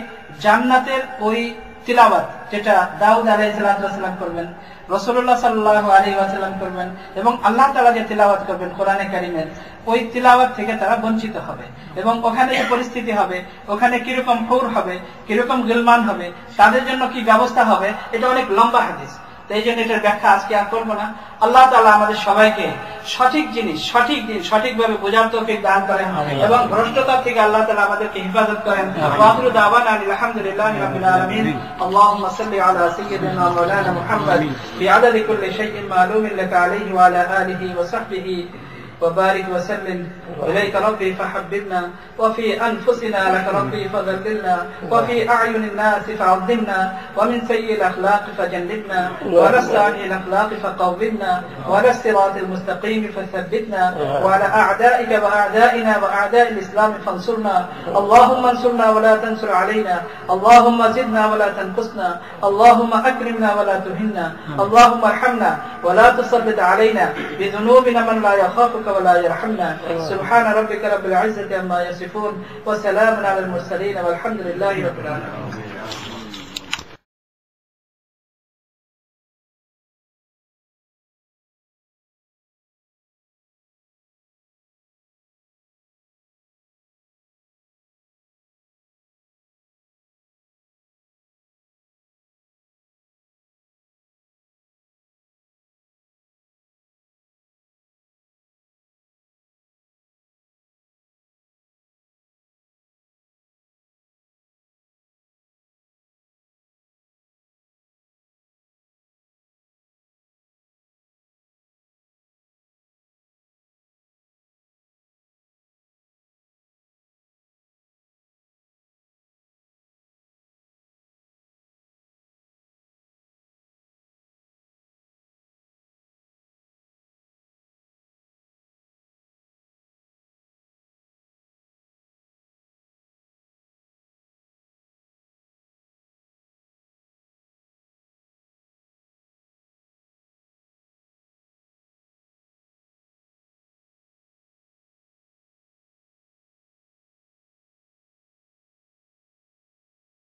জান্নাতের ওই তিলাওয়াত যেটা দাউদ আলাইহিস সালাম করবেন, রাসূলুল্লাহ সাল্লাল্লাহু আলাইহি ওয়াসাল্লাম করবেন এবং আল্লাহ তাআলা যে তিলাওয়াত করবেন কোরআনে কারীমের, ওই তিলাওয়াত থেকে তারা বঞ্চিত হবে। এবং ওখানে যে পরিস্থিতি হবে, ওখানে কিরকম হুর হবে, কিরকম গিলমান হবে, তাদের জন্য কি ব্যবস্থা হবে, এটা অনেক লম্বা হাদিস। এই জন্য এটার ব্যাখ্যা আজকে আর করবো না। আল্লাহ তাআলা আমাদের সবাইকে সঠিক জিনিস সঠিক দিন সঠিকভাবে বোঝার তৌফিক দান করেন এবং ভ্রষ্টতা থেকে আল্লাহ তাআলা আমাদেরকে হেফাজত করেন। ওয়া আখিরু দাওয়ানা আলহামদুলিল্লাহি রাব্বিল আলামিন। আল্লাহুম্মা সাল্লি আলা সাইয়্যিদিনা মাওলানা মুহাম্মদ বিআদাদি কুল্লি শাইইন মালুমিন লাকা আলাইহি ওয়া আলা আলিহি ওয়া সাহবিহি وبارك وسلم. إليك ربي فحببنا وفي أنفسنا لك ربي فذللنا وفي أعين الناس فعظمنا ومن سيء الأخلاق فجنبنا وعلى السعي الأخلاق فقومنا وعلى الصراط المستقيم فثبتنا وعلى أعدائك وأعدائنا وأعداء الإسلام فانصرنا. اللهم انصرنا ولا تنصر علينا. اللهم زدنا ولا تنقصنا. اللهم أكرمنا ولا تهنا. اللهم ارحمنا ولا تسلط علينا بذنوبنا من لا يخافك ولا يرحمنا. سبحان ربك رب العزة عما يصفون وسلام على المرسلين والحمد لله رب العالمين.